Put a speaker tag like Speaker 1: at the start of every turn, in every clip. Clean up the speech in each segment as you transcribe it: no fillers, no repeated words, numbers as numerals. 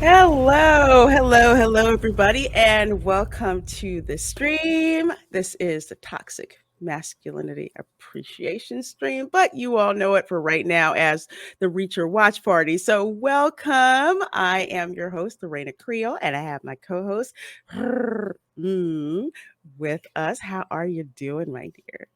Speaker 1: Hello, everybody, and welcome to the stream. This is the Toxic Masculinity Appreciation stream, but you all know it for right now as the Reacher Watch Party. So, welcome. I am your host, the Reina Creole, and I have my co host with us. How are you doing, my dear?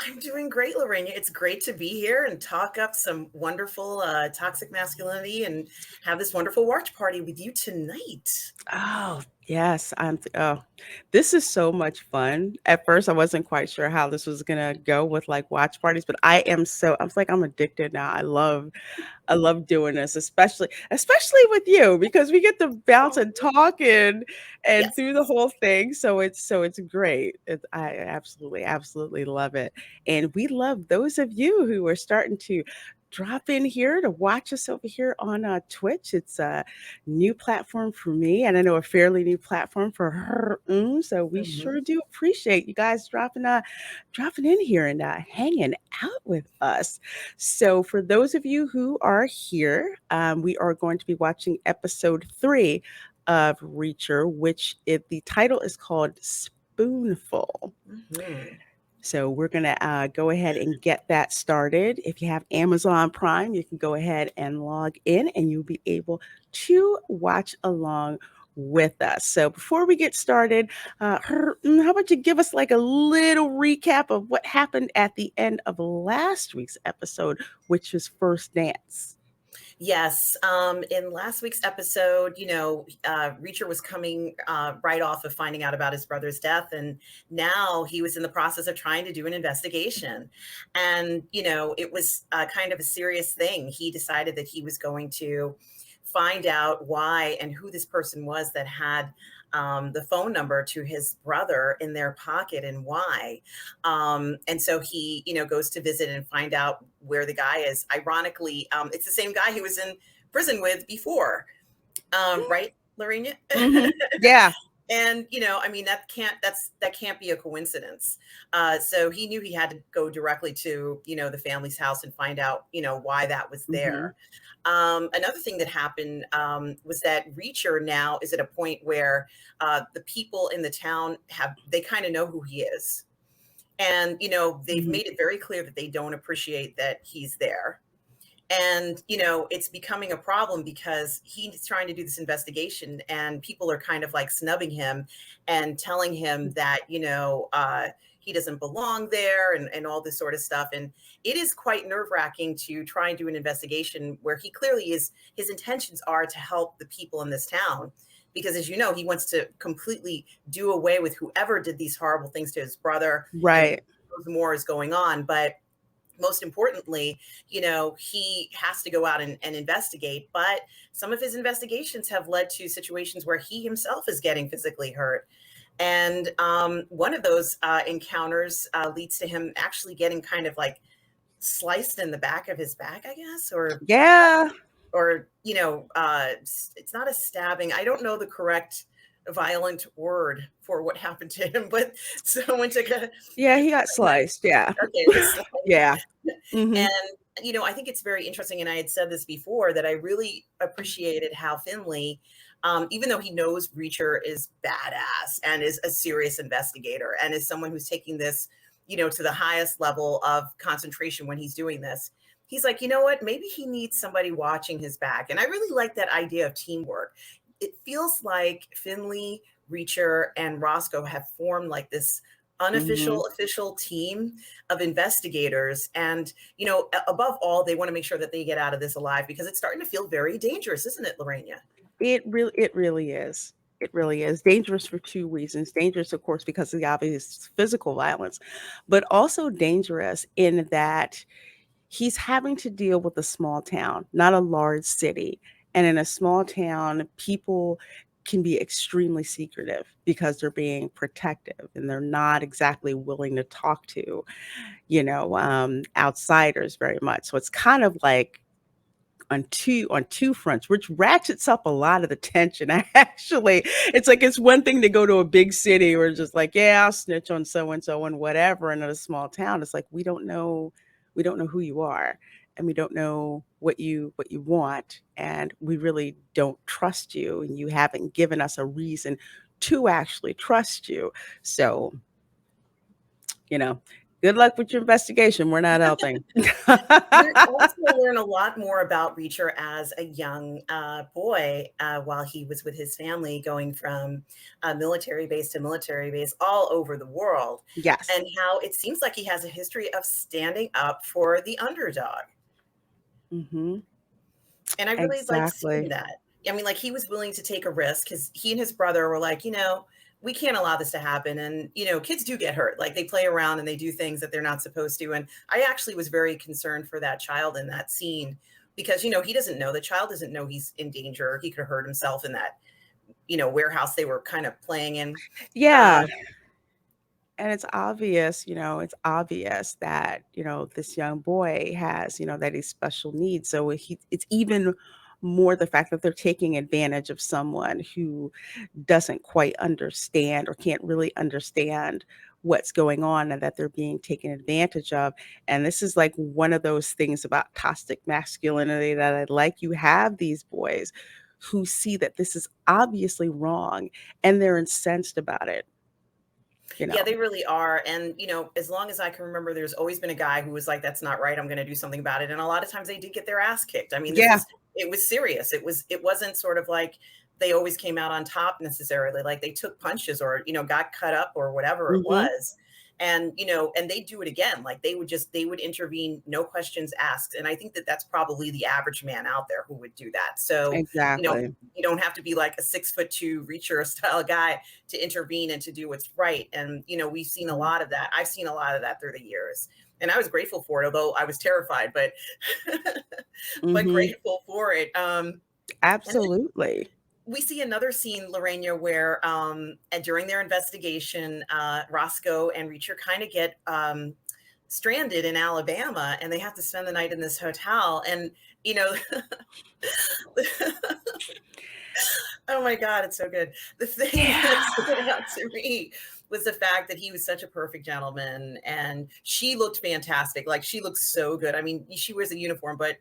Speaker 2: I'm doing great, Lorraine. It's great to be here and talk up some wonderful toxic masculinity and have this wonderful watch party with you tonight.
Speaker 1: Oh, yes. This is so much fun. At first, I wasn't quite sure how this was gonna go with like watch parties, but I was like, I'm addicted now. I love doing this, especially with you because we get to bounce
Speaker 2: Oh,
Speaker 1: and talk and
Speaker 2: yes.
Speaker 1: through the whole thing. So it's great. I absolutely love it. And we love those of you who are starting to drop in here to watch us over here on Twitch. It's a new platform for me, and I know a fairly new platform for her. So we
Speaker 2: hmm
Speaker 1: sure do appreciate you guys dropping in here and hanging out with us. So, for those of you who are here, we are going to be watching episode 3 of Reacher, the title is called Spoonful.
Speaker 2: hmm
Speaker 1: So, we're going to go ahead and get that started. If you have Amazon Prime, you can go ahead and log in and you'll be able to watch along with us. So, before we get started, how about you give us like a little recap of what happened at the end of last week's episode, which was First Dance?
Speaker 2: Yes. In last week's episode, Reacher was coming right off of finding out about his brother's death. And now he was in the process of trying to do an investigation. And, it was kind of a serious thing. He decided that he was going to find out why and who this person was that had the phone number to his brother in their pocket and why. And so he, goes to visit and find out where the guy is. Ironically, it's the same guy he was in prison with before, right, Lorena?
Speaker 1: Hmm. Yeah.
Speaker 2: And I mean, that can't be a coincidence. So he knew he had to go directly to the family's house and find out why that was
Speaker 1: Hmm.
Speaker 2: there. Another thing that happened was that Reacher now is at a point where the people in the town they kind of know who he is, and they've
Speaker 1: Hmm.
Speaker 2: made it very clear that they don't appreciate that he's there. And it's becoming a problem because he's trying to do this investigation and people are kind of like snubbing him and telling him that he doesn't belong there and all this sort of stuff. And it is quite nerve-wracking to try and do an investigation where he clearly is his intentions are to help the people in this town, because as you know, he wants to completely do away with whoever did these horrible things to his brother, and
Speaker 1: Right.
Speaker 2: more is going on. But most importantly, he has to go out and investigate. But some of his investigations have led to situations where he himself is getting physically hurt. And one of those encounters leads to him actually getting kind of like sliced in the back of his back, I guess,
Speaker 1: Yeah.
Speaker 2: or it's not a stabbing. I don't know the correct violent word for what happened to him, but someone took a
Speaker 1: Yeah. He got
Speaker 2: knife.
Speaker 1: sliced. Yeah.
Speaker 2: Okay, it was
Speaker 1: Yeah. Hmm.
Speaker 2: and, I think it's very interesting. And I had said this before that I really appreciated how Finley, even though he knows Reacher is badass and is a serious investigator and is someone who's taking this, to the highest level of concentration when he's doing this, he's like, you know what? Maybe he needs somebody watching his back. And I really like that idea of teamwork. It feels like Finley, Reacher, and Roscoe have formed like this
Speaker 1: Hmm.
Speaker 2: unofficial official team of investigators. And above all, they want to make sure that they get out of this alive, because it's starting to feel very dangerous, isn't it, Lorena?
Speaker 1: It really is. It really is dangerous for two reasons. Dangerous, of course, because of the obvious physical violence, but also dangerous in that he's having to deal with a small town, not a large city. And in a small town, people can be extremely secretive because they're being protective and they're not exactly willing to talk to, outsiders very much. So it's kind of like on two fronts, which ratchets up a lot of the tension. Actually, it's like it's one thing to go to a big city where it's just like, yeah, I'll snitch on so and so and whatever. And in a small town, it's like we don't know we don't know who you are, and we don't know what you want, and we really don't trust you, and you haven't given us a reason to actually trust you. So, you know, good luck with your investigation. We're not helping.
Speaker 2: We also learn a lot more about Reacher as a young boy while he was with his family, going from military base to military base all over the world,
Speaker 1: Yes.
Speaker 2: and how it seems like he has a history of standing up for the underdog.
Speaker 1: Mhm.
Speaker 2: And I really like seeing
Speaker 1: Exactly.
Speaker 2: that. I mean, like, he was willing to take a risk because he and his brother were like, we can't allow this to happen. And, kids do get hurt. Like, they play around and they do things that they're not supposed to. And I actually was very concerned for that child in that scene because, he doesn't know, the child doesn't know he's in danger. He could have hurt himself in that, warehouse they were kind of playing in.
Speaker 1: Yeah.
Speaker 2: Uh,
Speaker 1: And it's obvious that, this young boy has, that he's special needs. So it's even more the fact that they're taking advantage of someone who doesn't quite understand or can't really understand what's going on and that they're being taken advantage of. And this is like one of those things about toxic masculinity that I like. You have these boys who see that this is obviously wrong and they're incensed about it, you
Speaker 2: Yeah,
Speaker 1: know.
Speaker 2: they really are. And, as long as I can remember, there's always been a guy who was like, that's not right. I'm going to do something about it. And a lot of times they did get their ass kicked. I mean,
Speaker 1: Yeah.
Speaker 2: it was serious. It wasn't sort of like they always came out on top necessarily. Like they took punches or, got cut up or whatever it
Speaker 1: Mhm.
Speaker 2: was. And, and they do it again. Like they would intervene, no questions asked. And I think that that's probably the average man out there who would do that. So, you know,
Speaker 1: Exactly.
Speaker 2: you don't have to be like a 6'2" reacher style guy to intervene and to do what's right. And, we've seen a
Speaker 1: Mhm.
Speaker 2: lot of that. I've seen a lot of that through the years. And I was grateful for it, although I was terrified, but but
Speaker 1: Mhm.
Speaker 2: grateful for it. And then
Speaker 1: Absolutely.
Speaker 2: we see another scene, Lorena, where and during their investigation, Roscoe and Reacher kind of get stranded in Alabama, and they have to spend the night in this hotel. And you know, oh my God, it's so good. The thing that
Speaker 1: Yeah.
Speaker 2: stood out to me was the fact that he was such a perfect gentleman and she looked fantastic. Like she looks so good. I mean, she wears a uniform, but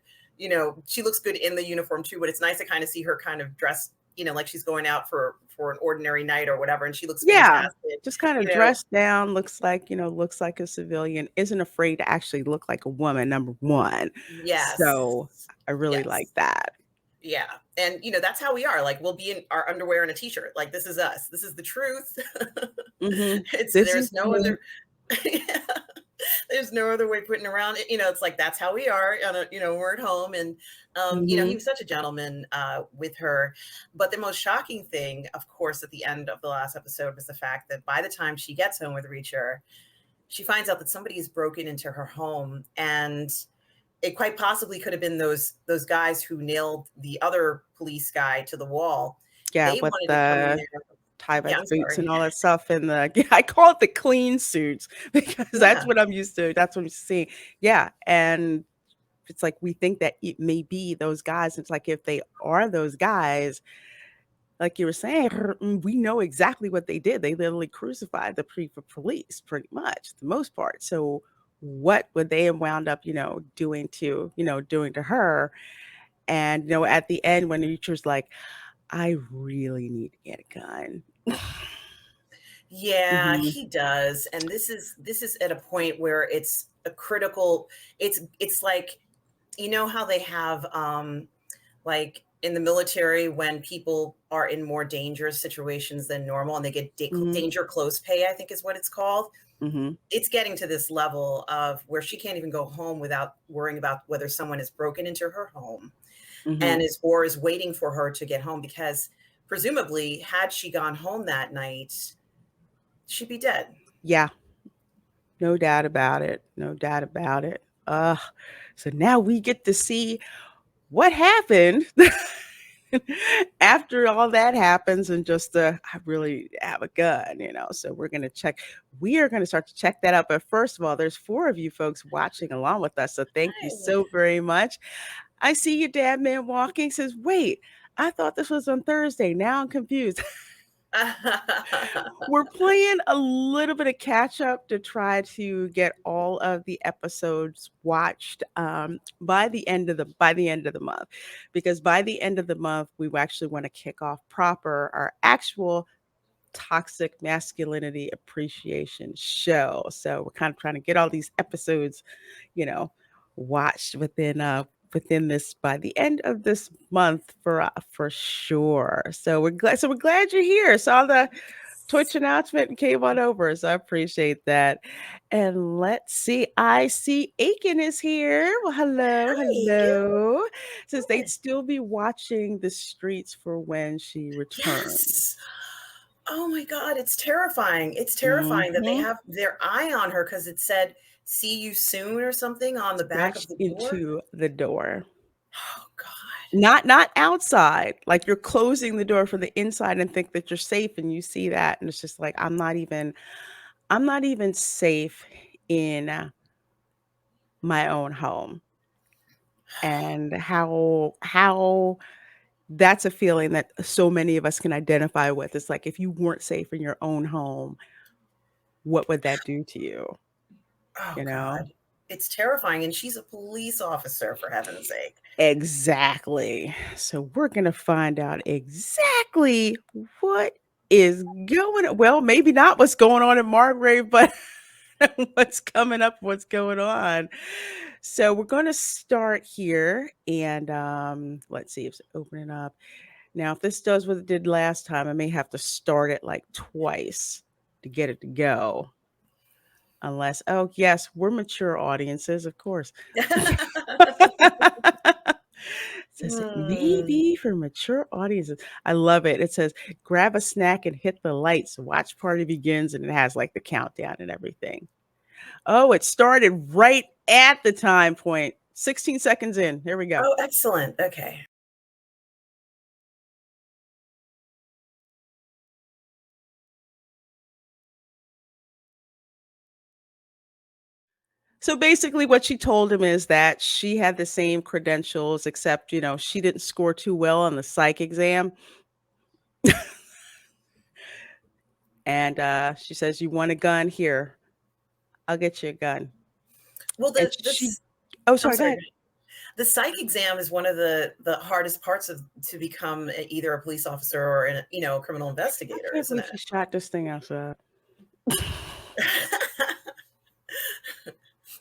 Speaker 2: she looks good in the uniform too. But it's nice to kind of see her kind of dressed, like she's going out for an ordinary night or whatever, and she looks
Speaker 1: Yeah.
Speaker 2: fantastic.
Speaker 1: Just kinda
Speaker 2: You know,
Speaker 1: dressed down, looks like a civilian, isn't afraid to actually look like a woman, number 1. So,
Speaker 2: yes,
Speaker 1: I really like
Speaker 2: yes.
Speaker 1: that.
Speaker 2: Yeah. And that's how we are. Like we'll be in our underwear and a t-shirt. Like this is us. This is the truth.
Speaker 1: Mhm.
Speaker 2: It's
Speaker 1: This is
Speaker 2: there's no
Speaker 1: me.
Speaker 2: other yeah, there's no other way of putting around it. It's like that's how we are. We're at home. And he
Speaker 1: Mhm.
Speaker 2: was such a gentleman with her. But the most shocking thing, of course, at the end of the last episode was the fact that by the time she gets home with Reacher, she finds out that somebody has broken into her home, and it quite possibly could have been those guys who nailed the other police guy to the wall.
Speaker 1: Yeah,
Speaker 2: They
Speaker 1: with
Speaker 2: wanted to come in
Speaker 1: the
Speaker 2: there. Yeah,
Speaker 1: Tyvek
Speaker 2: I'm
Speaker 1: boots and
Speaker 2: sorry.
Speaker 1: all that stuff and the yeah, I call it the clean suits because that's
Speaker 2: Yeah.
Speaker 1: what I'm used to, that's what I'm seeing. Yeah, and it's like we think that it may be those guys. It's like if they are those guys, like you were saying, we know exactly what they did. They literally crucified the police pretty much, the most part. So what would they have wound up, doing to her? And at the end when the teacher's like, I really need to get a gun.
Speaker 2: Yeah,
Speaker 1: Mhm.
Speaker 2: he does. And this is at a point where it's a critical, it's like, how they have like in the military when people are in more dangerous situations than normal and they get
Speaker 1: Mhm.
Speaker 2: danger close pay, I think is what it's called.
Speaker 1: Mhm.
Speaker 2: It's getting to this level of where she can't even go home without worrying about whether someone has broken into her home and
Speaker 1: Mhm.
Speaker 2: is waiting for her to get home, because presumably had she gone home that night, she'd be dead.
Speaker 1: Yeah, no doubt about it. No doubt about it. Ugh. So now we get to see what happened after all that happens and just I really have a gun, so we are going to start to check that out. But first of all, there's 4 of you folks watching along with us, so thank you
Speaker 2: Hi.
Speaker 1: so very much. I see your dad man walking, says, wait, I thought this was on Thursday, now I'm confused. We're playing a little bit of catch up to try to get all of the episodes watched by the end of the month, because by the end of the month we actually want to kick off proper our actual toxic masculinity appreciation show. So we're kind of trying to get all these episodes, you know, watched within this by the end of this month for sure. So we're glad you're here. Saw the Twitch announcement and came on over. So I appreciate that. And let's see. I see Aiken is here. Well, hello,
Speaker 2: Hi, good.
Speaker 1: hello. Says they'd
Speaker 2: Good.
Speaker 1: still be watching the streets for when she returns.
Speaker 2: Yes. Oh my God, it's terrifying. It's terrifying that they
Speaker 1: Mhm.
Speaker 2: have their eye on her because it said, "See you soon" or something on the back of
Speaker 1: Scratched
Speaker 2: the door.
Speaker 1: into the door.
Speaker 2: Oh God.
Speaker 1: Not outside, like, you're closing the door from the inside and think that you're safe, and you see that, and it's just like, I'm not even safe in my own home, and how that's a feeling that so many of us can identify with. It's like, if you weren't safe in your own home, what would that do to you,
Speaker 2: Oh
Speaker 1: you know?
Speaker 2: God. It's terrifying. And she's a police officer, for heaven's sake.
Speaker 1: Exactly. So we're gonna find out exactly what is going well, maybe not what's going on in Margrave, but what's coming up, what's going on. So we're gonna start here and let's see if it's opening up. Now, if this does what it did last time, I may have to start it like twice to get it to go. Unless, oh yes, we're mature audiences, of course. Says it may
Speaker 2: Hmm.
Speaker 1: be for mature audiences. I love it. It says, grab a snack and hit the lights. Watch party begins, and it has like the countdown and everything. Oh, it started right at the time point. 16 seconds in. Here we go.
Speaker 2: Oh, excellent. Okay.
Speaker 1: So basically, what she told him is that she had the same credentials, except, she didn't score too well on the psych exam. And she says, you want a gun? Here, I'll get you a gun.
Speaker 2: Well,
Speaker 1: And oh,
Speaker 2: I'm
Speaker 1: sorry, go
Speaker 2: sorry.
Speaker 1: ahead.
Speaker 2: The psych exam is one of the hardest parts of to become either a police officer or a criminal
Speaker 1: I
Speaker 2: investigator,
Speaker 1: can't
Speaker 2: isn't
Speaker 1: believe
Speaker 2: it?
Speaker 1: she shot this thing outside.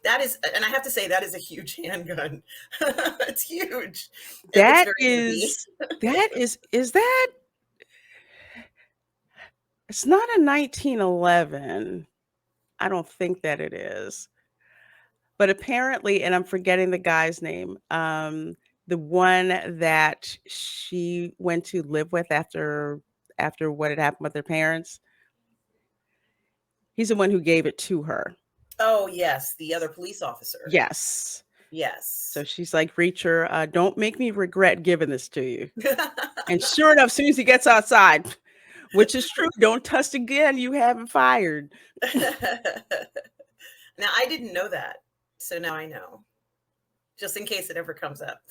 Speaker 2: That is, and I have to say, that is a huge handgun. It's huge. It looks
Speaker 1: That
Speaker 2: very heavy.
Speaker 1: is that it's not a 1911. I don't think that it is. But apparently, and I'm forgetting the guy's name, the one that she went to live with after what had happened with her parents, he's the one who gave it to her.
Speaker 2: Oh, yes, the other police officer.
Speaker 1: Yes. So
Speaker 2: Yes.
Speaker 1: she's like, "Reacher, don't make me regret giving this to you." And sure enough, as soon as he gets outside, which is true, don't touch again, you haven't fired.
Speaker 2: Now, I didn't know that, so now I know, just in case it ever comes up.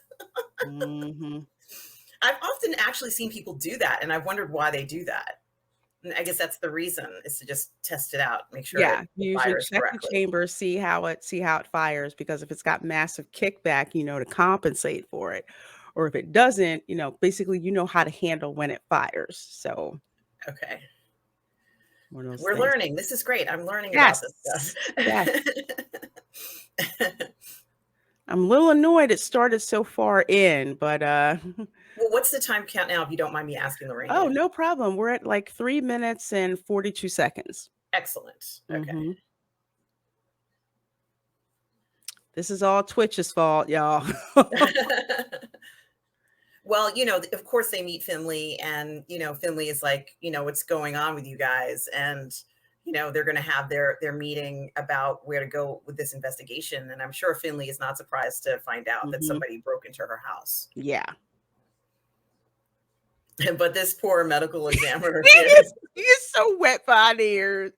Speaker 1: Mhm.
Speaker 2: I've often actually seen people do that, and I've wondered why they do that. And I guess that's the reason, is to just test it out, make sure
Speaker 1: Yeah,
Speaker 2: it
Speaker 1: you usually
Speaker 2: fires
Speaker 1: check the
Speaker 2: correctly.
Speaker 1: chamber, see how it fires, because if it's got massive kickback, to compensate for it. Or if it doesn't, basically you know how to handle when it fires. So,
Speaker 2: Okay.
Speaker 1: one of those
Speaker 2: We're
Speaker 1: things.
Speaker 2: learning. This is great. I'm learning about this
Speaker 1: Yes. Yes.
Speaker 2: stuff.
Speaker 1: I'm a little annoyed it started so far in, but
Speaker 2: Well, what's the time count now, if you don't mind me asking,
Speaker 1: oh,
Speaker 2: Lorraine?
Speaker 1: no problem. We're at like 3 minutes and 42 seconds.
Speaker 2: Excellent. Okay.
Speaker 1: Mhm. This is all Twitch's fault, y'all.
Speaker 2: Well, of course they meet Finley, and Finley is like, what's going on with you guys? And they're going to have their meeting about where to go with this investigation. And I'm sure Finley is not surprised to find out that
Speaker 1: Mhm.
Speaker 2: somebody broke into her house.
Speaker 1: Yeah.
Speaker 2: But this poor medical examiner
Speaker 1: He
Speaker 2: kid
Speaker 1: is
Speaker 2: is
Speaker 1: he is so wet behind the ears.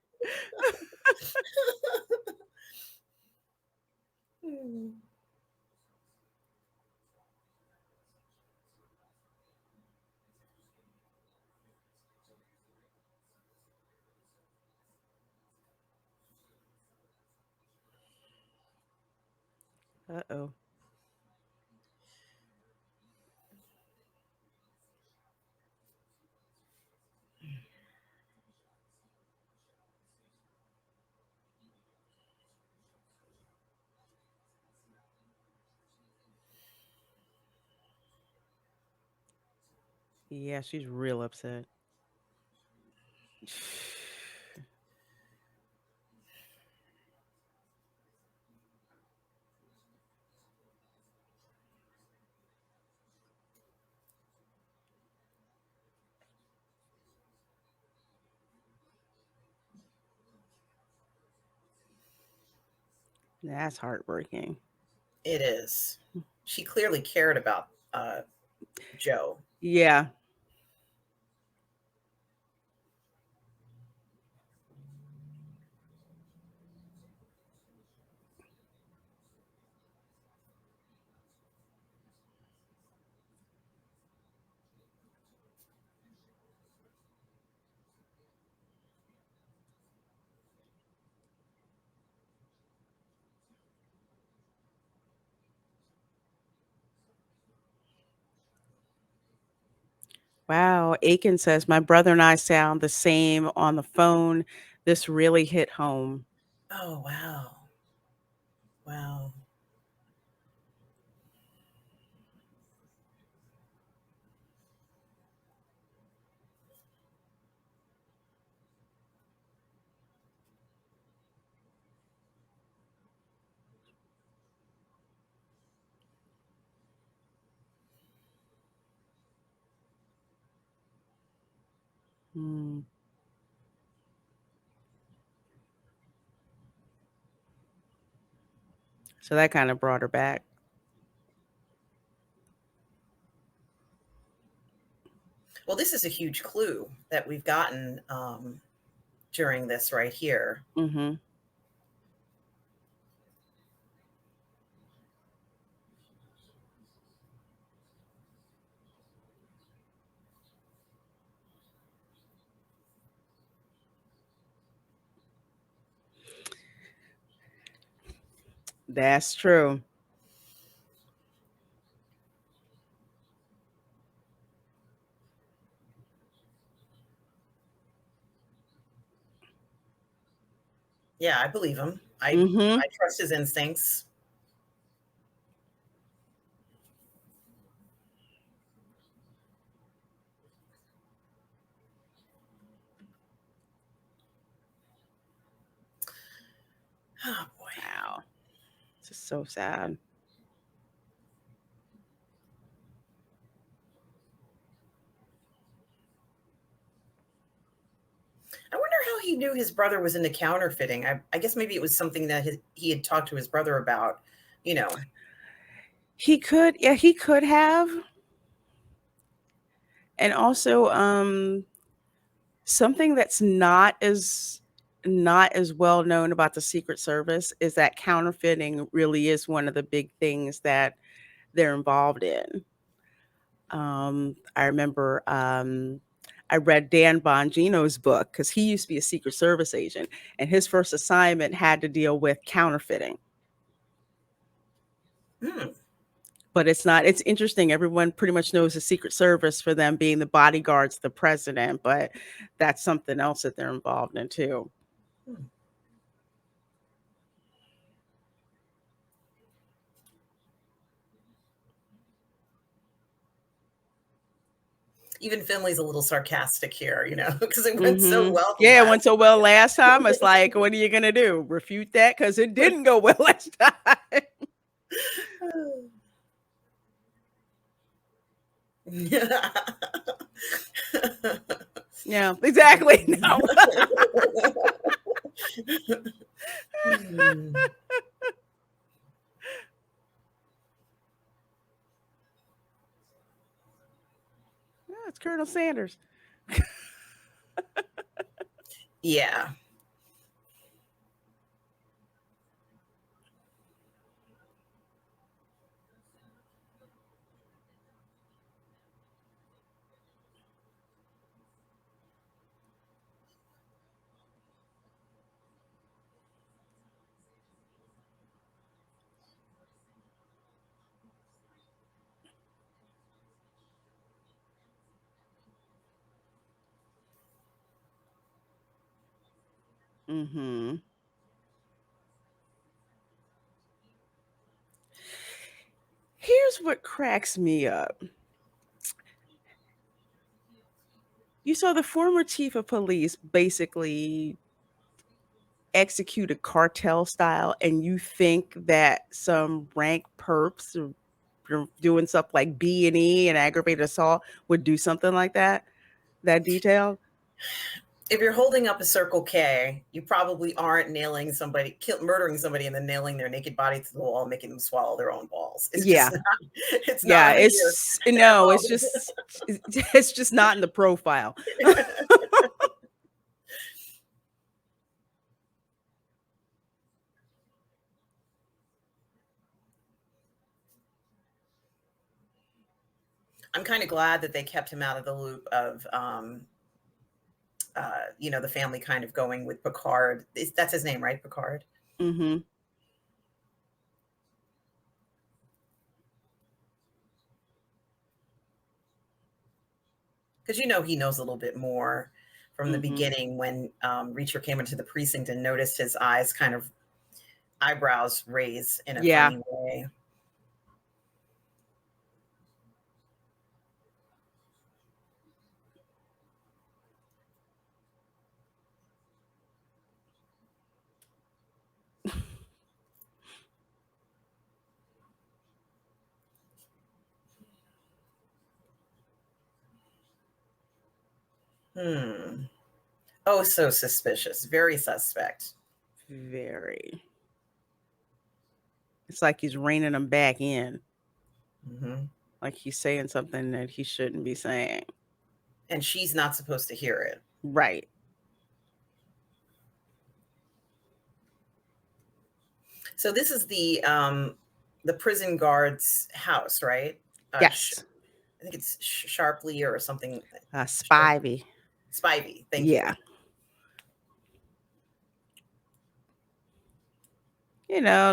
Speaker 1: Uh-oh. Yeah, she's real upset. That's heartbreaking.
Speaker 2: It is. She clearly cared about Joe.
Speaker 1: Yeah. Wow. Aiken says, my brother and I sound the same on the phone. This really hit home.
Speaker 2: Oh, wow. Wow.
Speaker 1: Hmm. So that kind of brought her back.
Speaker 2: Well, this is a huge clue that we've gotten during this right here.
Speaker 1: Hmm. That's true.
Speaker 2: Yeah, I believe him.
Speaker 1: Hmm.
Speaker 2: I trust his instincts. Oh boy.
Speaker 1: Wow. This is so sad.
Speaker 2: I wonder how he knew his brother was into counterfeiting. I guess maybe it was something that he had talked to his brother about. You know.
Speaker 1: He could, yeah, he could have. And also, something that's not as well known about the Secret Service is that counterfeiting really is one of the big things that they're involved in. I remember I read Dan Bongino's book because he used to be a Secret Service agent, and his first assignment had to deal with counterfeiting.
Speaker 2: Hmm.
Speaker 1: But it's interesting. Everyone pretty much knows the Secret Service for them being the bodyguards of the president, but that's something else that they're involved in too.
Speaker 2: Hmm. Even Finley's a little sarcastic here, because it went so well the
Speaker 1: Yeah, it
Speaker 2: last
Speaker 1: went so well last time. It's like, what are you gonna do? Refute that because it didn't go well last time.
Speaker 2: time.
Speaker 1: Yeah, exactly. No.
Speaker 2: Hmm.
Speaker 1: Yeah, it's Colonel Sanders.
Speaker 2: Yeah.
Speaker 1: Mhm. Here's what cracks me up. You saw the former chief of police basically executed cartel style, and you think that some rank perps or doing stuff like B&E and aggravated assault would do something like that? That detail?
Speaker 2: If you're holding up a Circle K, you probably aren't murdering somebody and then nailing their naked body to the wall and making them swallow their own balls. It's just
Speaker 1: Yeah.
Speaker 2: not, it's not
Speaker 1: Yeah,
Speaker 2: on here.
Speaker 1: it's no, it's just it's just not in the profile.
Speaker 2: I'm kind of glad that they kept him out of the loop of, the family kind of going with Picard. That's his name, right? Picard.
Speaker 1: Mhm.
Speaker 2: Because he knows a little bit more from the
Speaker 1: Mhm.
Speaker 2: beginning when Reacher came into the precinct and noticed his eyebrows raise in a
Speaker 1: Yeah.
Speaker 2: funny way. Hmm. Oh, so suspicious. Very suspect.
Speaker 1: Very. It's like he's reining them back in.
Speaker 2: Hmm.
Speaker 1: Like he's saying something that he shouldn't be saying.
Speaker 2: And she's not supposed to hear it.
Speaker 1: Right.
Speaker 2: So this is the prison guard's house, right?
Speaker 1: Yes.
Speaker 2: I think it's Sharpley or something.
Speaker 1: Spivey.
Speaker 2: Spivey. Thank you.
Speaker 1: Yeah.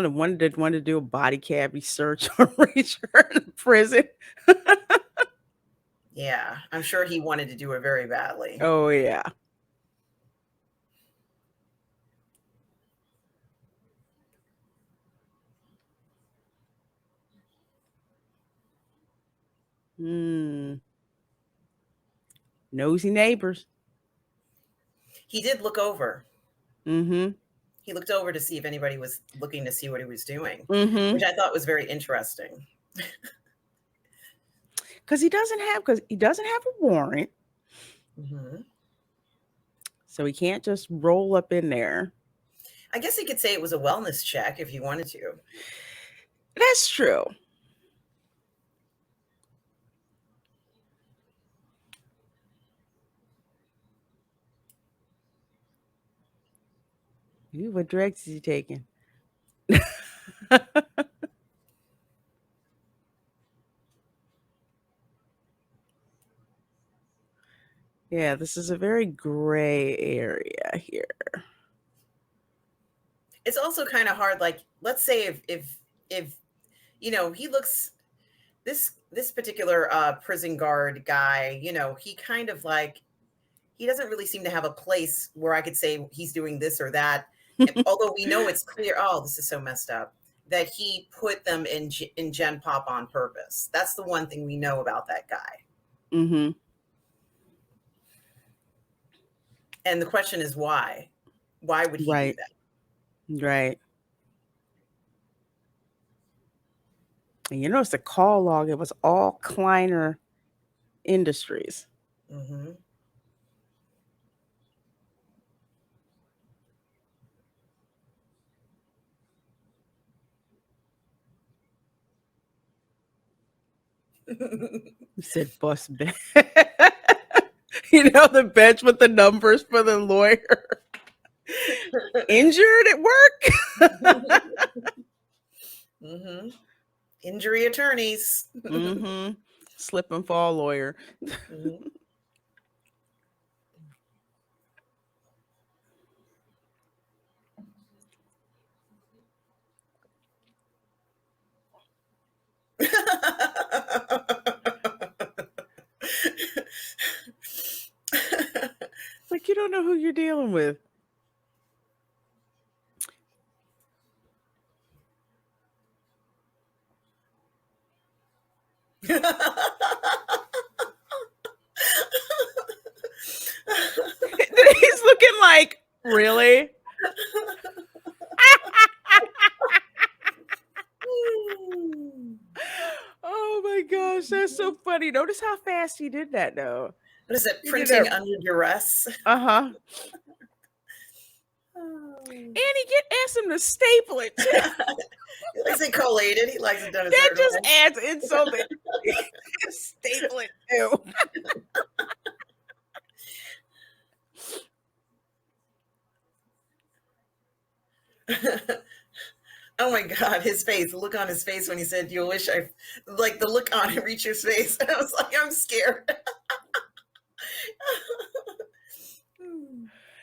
Speaker 1: The one that wanted to do a body cavity search on Reacher in prison.
Speaker 2: Yeah, I'm sure he wanted to do it very badly.
Speaker 1: Oh yeah. Hmm. Nosy neighbors.
Speaker 2: He did look over.
Speaker 1: Mm-hmm.
Speaker 2: He looked over to see if anybody was looking to see what he was doing,
Speaker 1: Mm-hmm.
Speaker 2: which I thought was very interesting.
Speaker 1: Because he doesn't have a warrant,
Speaker 2: Hmm.
Speaker 1: so he can't just roll up in there.
Speaker 2: I guess he could say it was a wellness check if he wanted to.
Speaker 1: That's true. Ooh, what drugs is he taking? Yeah, this is a very gray area here.
Speaker 2: It's also kind of hard. Like, let's say if he looks, this particular prison guard guy, he kind of like, he doesn't really seem to have a place where I could say he's doing this or that. Although we know it's clear, oh, this is so messed up, that he put them in Gen Pop on purpose. That's the one thing we know about that guy.
Speaker 1: Mm-hmm.
Speaker 2: And the question is why? Why would he do
Speaker 1: Right.
Speaker 2: that?
Speaker 1: Right. And it's the call log. It was all Kleiner Industries.
Speaker 2: Hmm.
Speaker 1: You said bus bench. The bench with the numbers for the lawyer. Injured at work.
Speaker 2: Hmm. Injury attorneys.
Speaker 1: Mm-hmm. Slip and fall lawyer.
Speaker 2: Hmm.
Speaker 1: Like you don't know who you're dealing with. He's looking like, really? Oh my gosh, that's so funny. Notice how fast he did that, though.
Speaker 2: What is it?
Speaker 1: He did that.
Speaker 2: Printing under duress.
Speaker 1: Uh-huh.
Speaker 2: Oh.
Speaker 1: And he asked him to staple it too.
Speaker 2: He likes it collated. He likes it done a
Speaker 1: That
Speaker 2: certain
Speaker 1: just
Speaker 2: way.
Speaker 1: adds insult. Staple it too.
Speaker 2: Oh my God, his face, the look on his face when he said, "You wish I," like the look on Reacher's face. I was like, I'm scared.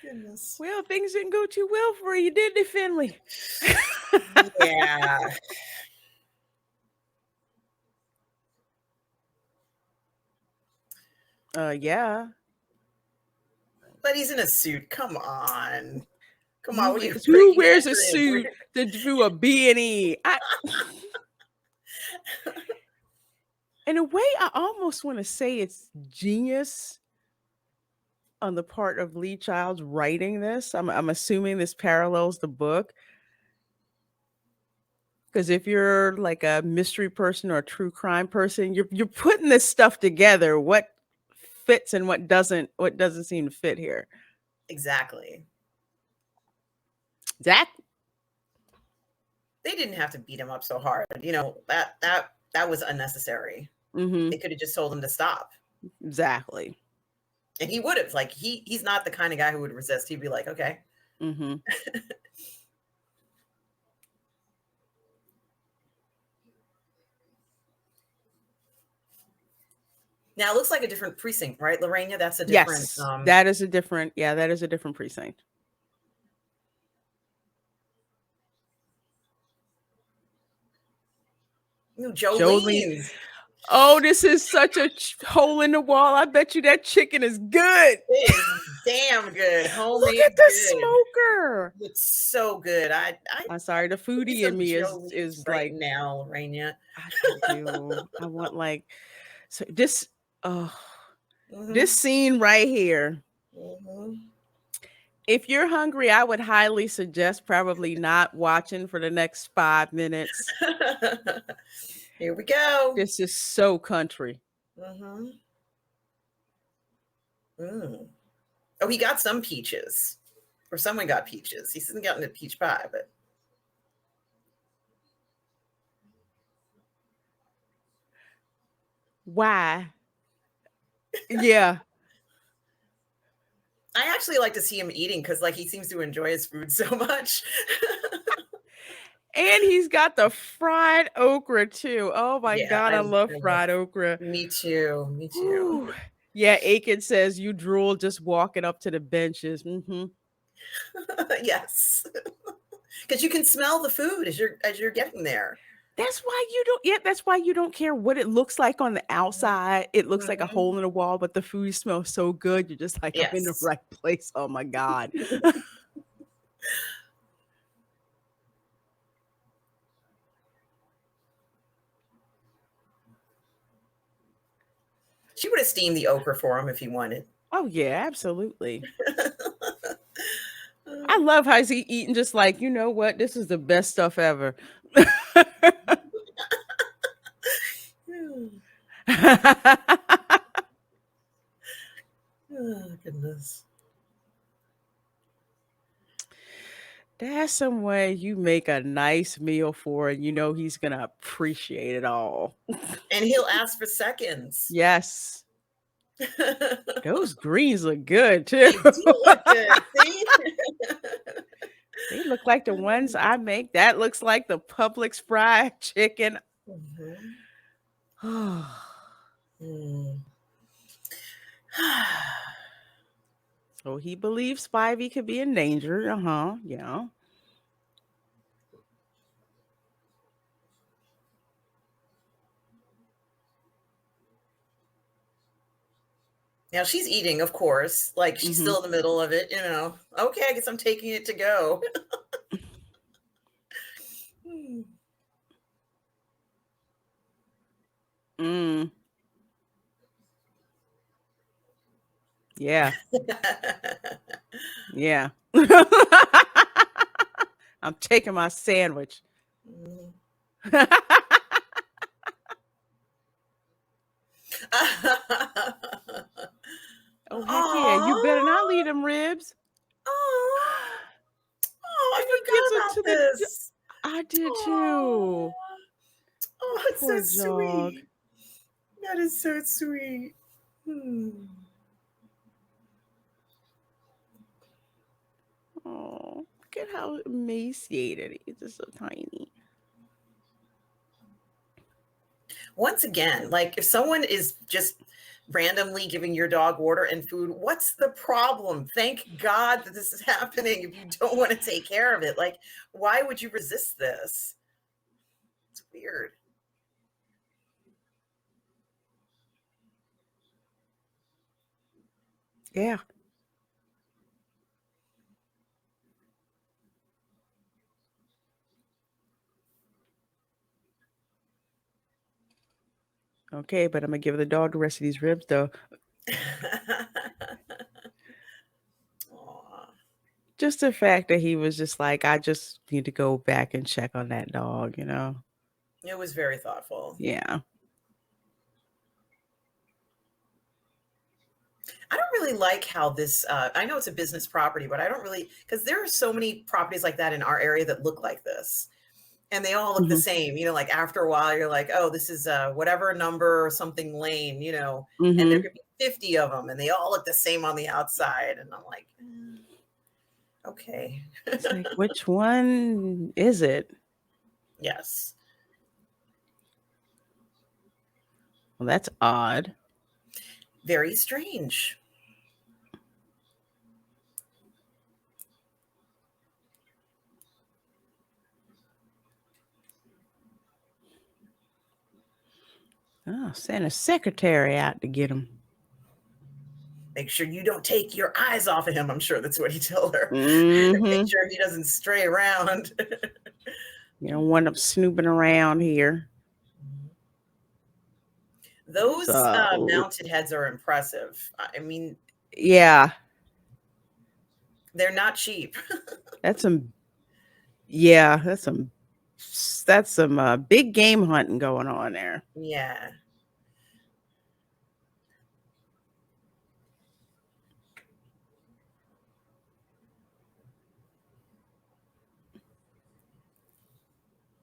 Speaker 2: Goodness.
Speaker 1: Well, things didn't go too well for you, did they, Finley?
Speaker 2: Yeah.
Speaker 1: Yeah.
Speaker 2: But he's in a suit. Come on. Come on. What are you
Speaker 1: Who
Speaker 2: breaking
Speaker 1: wears a
Speaker 2: into?
Speaker 1: suit to do a B&E? In a way, I almost want to say it's genius on the part of Lee Child's writing this. I'm assuming this parallels the book. Because if you're like a mystery person or a true crime person, you're putting this stuff together. What fits and what doesn't seem to fit here.
Speaker 2: Exactly.
Speaker 1: Zach?
Speaker 2: They didn't have to beat him up so hard. That was unnecessary.
Speaker 1: Mm-hmm.
Speaker 2: They could have just told him to stop.
Speaker 1: Exactly.
Speaker 2: And he would have. Like he's not the kind of guy who would resist. He'd be like, okay.
Speaker 1: Mm-hmm.
Speaker 2: Now it looks like a different precinct, right, Lorena? That's a different.
Speaker 1: Yes, that is a different. Yeah, that is a different precinct.
Speaker 2: Jolene.
Speaker 1: Oh, this is such a hole in the wall. I bet you that chicken is good.
Speaker 2: It is damn good. Homemade.
Speaker 1: Look at the smoker.
Speaker 2: It's so good.
Speaker 1: I'm sorry, the foodie in me is
Speaker 2: right
Speaker 1: like
Speaker 2: now, Lorena.
Speaker 1: I do. I want like so this. Oh, this scene right here.
Speaker 2: Mm-hmm.
Speaker 1: If you're hungry, I would highly suggest probably not watching for the next 5 minutes.
Speaker 2: Here we go.
Speaker 1: This is so country.
Speaker 2: Mm-hmm. Mm. Oh, he got some peaches. Or someone got peaches. He hasn't gotten a peach pie, but.
Speaker 1: Why? Yeah.
Speaker 2: I actually like to see him eating because like he seems to enjoy his food so much.
Speaker 1: And he's got the fried okra too. Oh my God, I love fried okra.
Speaker 2: Me too. Me too.
Speaker 1: Ooh. Yeah, Aiken says you drool just walking up to the benches. Mm-hmm.
Speaker 2: Yes. Because you can smell the food as you're getting there.
Speaker 1: That's why you don't care what it looks like on the outside. It looks like a hole in the wall, but the food smells so good. You're just like, I'm in the right place. Oh my God.
Speaker 2: She would have steamed the okra for him if he wanted.
Speaker 1: Oh yeah, absolutely. I love how he's eating just like, you know what? This is the best stuff ever.
Speaker 2: Oh, goodness.
Speaker 1: That's some way you make a nice meal for and you know he's going to appreciate it all.
Speaker 2: And he'll ask for seconds.
Speaker 1: Yes. Those greens look good too.
Speaker 2: They do look good. See?
Speaker 1: They look like the ones I make. That looks like the Publix fried chicken. So he believes Spivey could be in danger. Yeah.
Speaker 2: Now she's eating, of course. Like she's still in the middle of it, Okay, I guess I'm taking it to go.
Speaker 1: Mm, yeah. Yeah. I'm taking my sandwich.
Speaker 2: Mm.
Speaker 1: Oh, heck yeah. You better not
Speaker 2: Aw.
Speaker 1: leave them ribs.
Speaker 2: Aw. Oh,
Speaker 1: And he gives
Speaker 2: I
Speaker 1: it
Speaker 2: forgot
Speaker 1: to
Speaker 2: about
Speaker 1: the
Speaker 2: this.
Speaker 1: I did
Speaker 2: Oh,
Speaker 1: too.
Speaker 2: oh, it's so
Speaker 1: Poor dog.
Speaker 2: sweet. That is so sweet. Hmm.
Speaker 1: Oh, look at how emaciated he is. Just so tiny.
Speaker 2: Once again, like if someone is just randomly giving your dog water and food, what's the problem? Thank God that this is happening if you don't want to take care of it. Like, why would you resist this? It's weird.
Speaker 1: Yeah. Okay, but I'm gonna give the dog the rest of these ribs though.
Speaker 2: Aw.
Speaker 1: Just the fact that he was just like, I just need to go back and check on that dog.
Speaker 2: It was very thoughtful.
Speaker 1: Yeah.
Speaker 2: I don't really like how this, I know it's a business property, but I don't really, because there are so many properties like that in our area that look like this. And they all look the
Speaker 1: Hmm.
Speaker 2: same, like after a while, you're like, oh, this is whatever number or something lane, and there
Speaker 1: Hmm.
Speaker 2: could be 50 of them and they all look the same on the outside. And I'm like, okay.
Speaker 1: It's like, which one is it?
Speaker 2: Yes.
Speaker 1: Well, that's odd.
Speaker 2: Very strange.
Speaker 1: Oh, send a secretary out to get him.
Speaker 2: Make sure you don't take your eyes off of him. I'm sure that's what he told her. Make
Speaker 1: Hmm.
Speaker 2: sure he doesn't stray around.
Speaker 1: You don't want him snooping around here.
Speaker 2: Those
Speaker 1: So,
Speaker 2: mounted heads are impressive. I mean,
Speaker 1: yeah,
Speaker 2: they're not cheap.
Speaker 1: that's some, yeah, that's some big game hunting going on there.
Speaker 2: Yeah.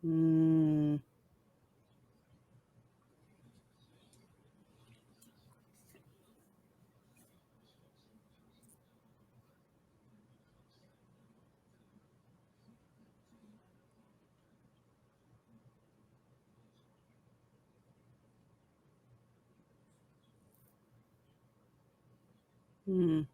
Speaker 1: Mm, mm,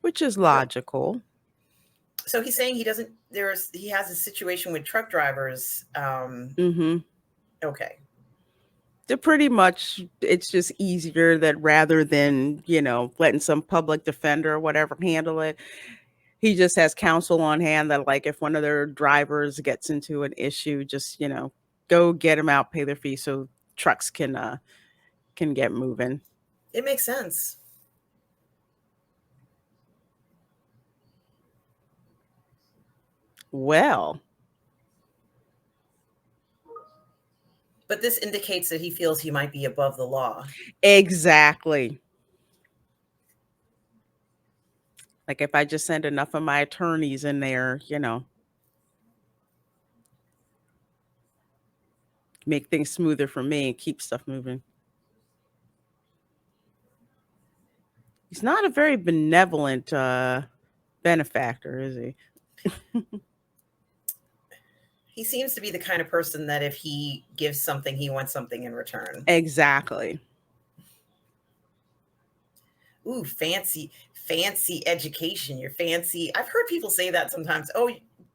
Speaker 1: which is
Speaker 2: So,
Speaker 1: logical.
Speaker 2: so he's saying he has a situation with truck drivers.
Speaker 1: Hmm.
Speaker 2: Okay.
Speaker 1: They're pretty much, it's just easier that rather than, letting some public defender or whatever handle it, he just has counsel on hand that, like, if one of their drivers gets into an issue, just, go get them out, pay their fee so trucks can get moving.
Speaker 2: It makes sense.
Speaker 1: Well,
Speaker 2: But this indicates that he feels he might be above the law.
Speaker 1: exactly. Like if I just send enough of my attorneys in there, make things smoother for me and keep stuff moving. He's not a very benevolent benefactor, is he?
Speaker 2: He seems to be the kind of person that if he gives something, he wants something in return.
Speaker 1: Exactly.
Speaker 2: Ooh, fancy education. You're fancy. I've heard people say that sometimes. Oh,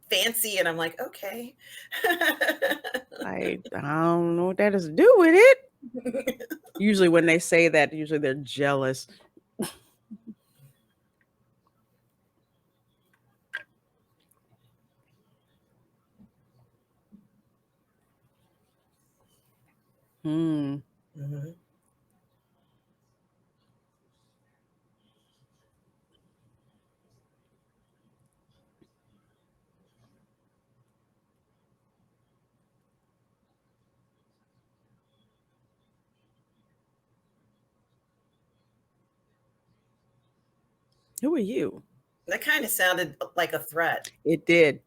Speaker 2: fancy, and I'm like, okay.
Speaker 1: I don't know what that has to do with it. Usually when they say that, usually they're jealous. Hmm.
Speaker 2: Mhm.
Speaker 1: Who are you?
Speaker 2: That kind of sounded like a threat.
Speaker 1: It did.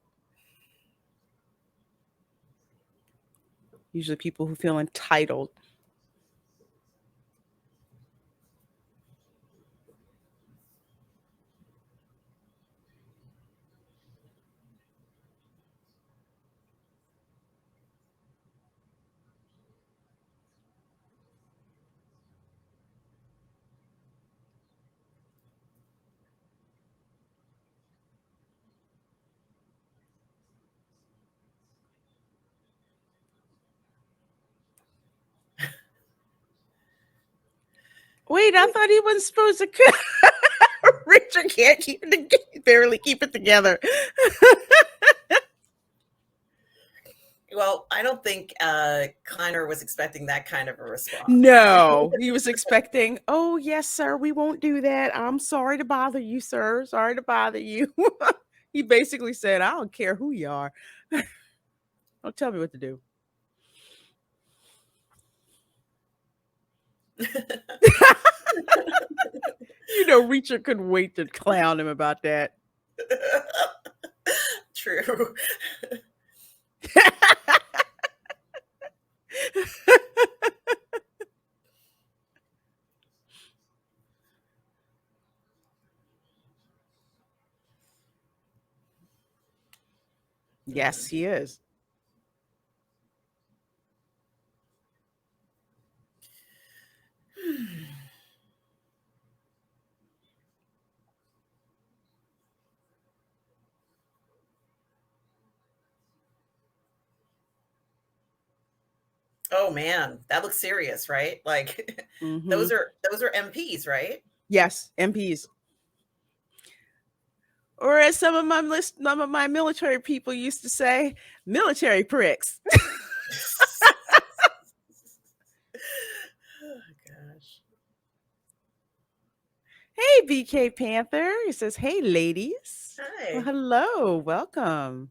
Speaker 1: Usually people who feel entitled. Wait, I thought he wasn't supposed to. Richard can't barely keep it together.
Speaker 2: Well, I don't think Kleiner was expecting that kind of a response.
Speaker 1: No, he was expecting, oh, yes, sir, we won't do that. I'm sorry to bother you, sir. Sorry to bother you. He basically said, I don't care who you are. Don't tell me what to do. You know, Richard couldn't wait to clown him about that.
Speaker 2: True.
Speaker 1: Yes, he is.
Speaker 2: Oh man, that looks serious, right? Like
Speaker 1: Hmm.
Speaker 2: those are MPs, right?
Speaker 1: Yes, MPs. Or as some of my military people used to say, military pricks.
Speaker 2: Oh gosh.
Speaker 1: Hey, BK Panther. He says, hey, ladies. Well,
Speaker 2: Hi.
Speaker 1: hello. Welcome.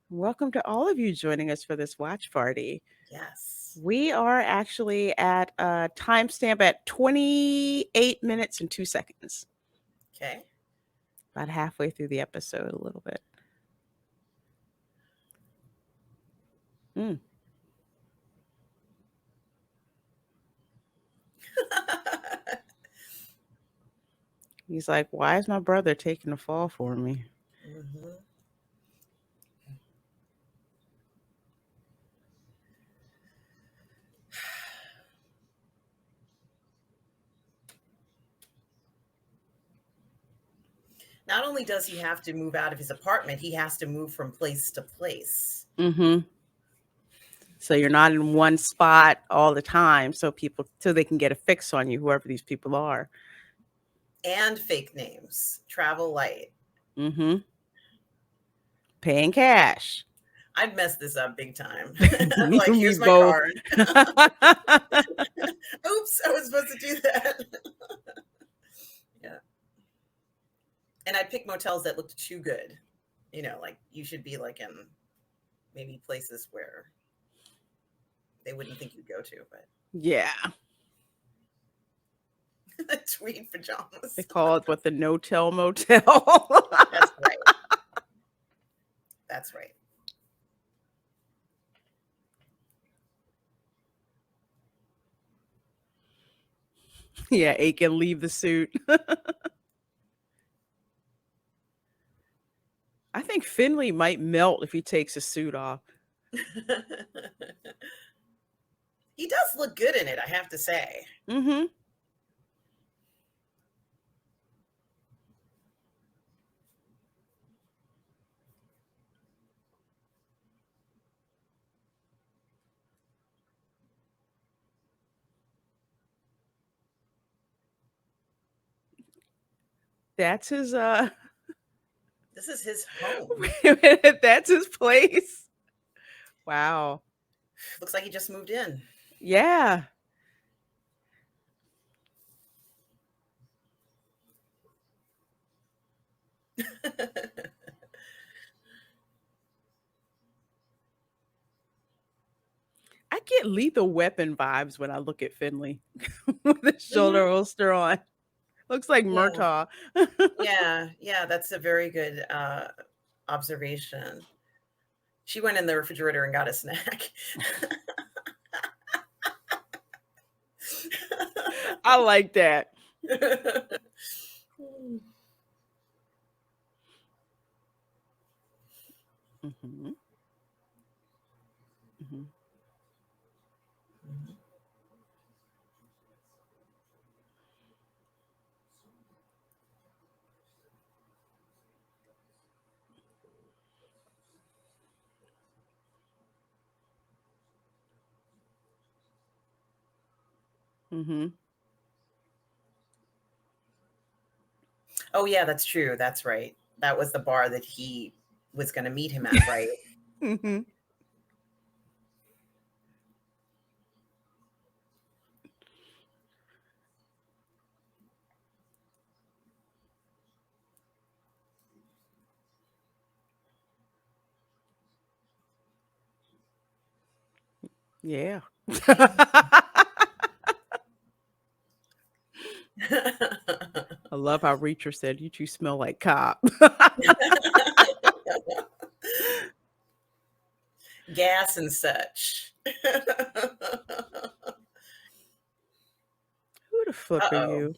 Speaker 1: Welcome to all of you joining us for this watch party.
Speaker 2: Yes.
Speaker 1: We are actually at a timestamp at 28 minutes and 2 seconds,
Speaker 2: Okay.
Speaker 1: about halfway through the episode, a little bit. Mm. He's like, why is my brother taking the fall for me?
Speaker 2: Mhm. Not only does he have to move out of his apartment, he has to move from place to place.
Speaker 1: Mm-hmm. So you're not in one spot all the time, so they can get a fix on you, whoever these people are.
Speaker 2: And fake names. Travel light.
Speaker 1: Mm-hmm. Paying cash.
Speaker 2: I'd mess this up big time. Like,
Speaker 1: We
Speaker 2: here's my
Speaker 1: both.
Speaker 2: card. Oops, I was supposed to do that. Yeah. And I'd pick motels that looked too good. You know, like you should be like in maybe places where they wouldn't think you'd go to, but
Speaker 1: Yeah.
Speaker 2: tweed pajamas.
Speaker 1: They call it what, the no-tell motel.
Speaker 2: That's right. That's right.
Speaker 1: Yeah, Aiken, leave the suit. I think Finley might melt if he takes his suit off.
Speaker 2: He does look good in it, I have to say.
Speaker 1: Mm-hmm. That's his
Speaker 2: This is his home.
Speaker 1: wait a minute, that's his place. Wow.
Speaker 2: Looks like he just moved in.
Speaker 1: Yeah. I get Lethal Weapon vibes when I look at Finley with the shoulder
Speaker 2: Mhm.
Speaker 1: holster on. Looks like
Speaker 2: Yeah.
Speaker 1: Murtaugh.
Speaker 2: Yeah. Yeah. That's a very good observation. She went in the refrigerator and got a snack.
Speaker 1: I like that. Mhm. Mhm. Mhm.
Speaker 2: Oh, yeah, that's true. That's right. That was the bar that he was going to meet him at, right?
Speaker 1: Mhm. Yeah. I love how Reacher said, "You two smell like cop."
Speaker 2: Gas and such.
Speaker 1: Who the fuck are
Speaker 2: Uh-oh.
Speaker 1: you?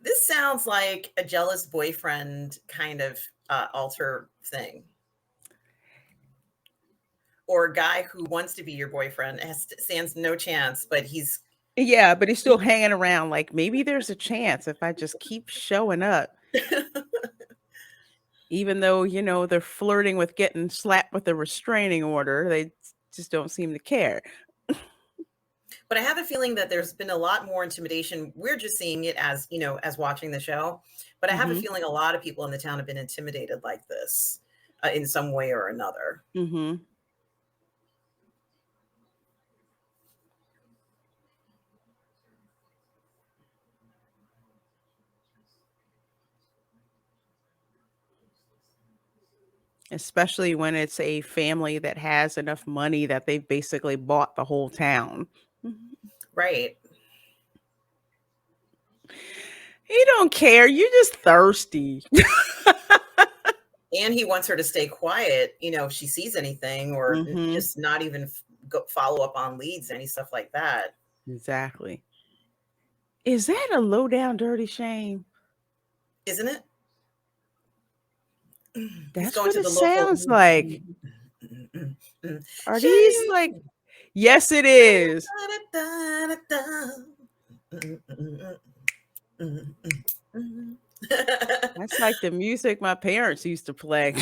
Speaker 2: This sounds like a jealous boyfriend kind of alter thing. Or a guy who wants to be your boyfriend stands no chance, but he's
Speaker 1: Yeah, but he's still hanging around like, "Maybe there's a chance if I just keep showing up." Even though, they're flirting with getting slapped with a restraining order, they just don't seem to care.
Speaker 2: but I have a feeling that there's been a lot more intimidation. We're just seeing it as, as watching the show. But I have a
Speaker 1: Mhm.
Speaker 2: feeling a lot of people in the town have been intimidated like this in some way or another.
Speaker 1: Mhm. Especially when it's a family that has enough money that they've basically bought the whole town. Mhm.
Speaker 2: Right.
Speaker 1: He don't care, you're just thirsty.
Speaker 2: And he wants her to stay quiet, if she sees anything or
Speaker 1: Mhm.
Speaker 2: just not even follow up on leads, any stuff like that.
Speaker 1: Exactly. Is that a low down dirty shame?
Speaker 2: Isn't it? He's
Speaker 1: That's
Speaker 2: going
Speaker 1: what
Speaker 2: to
Speaker 1: it
Speaker 2: the local
Speaker 1: sounds like. Are these
Speaker 2: Shame.
Speaker 1: like Yes, it is. That's like the music my parents used to play.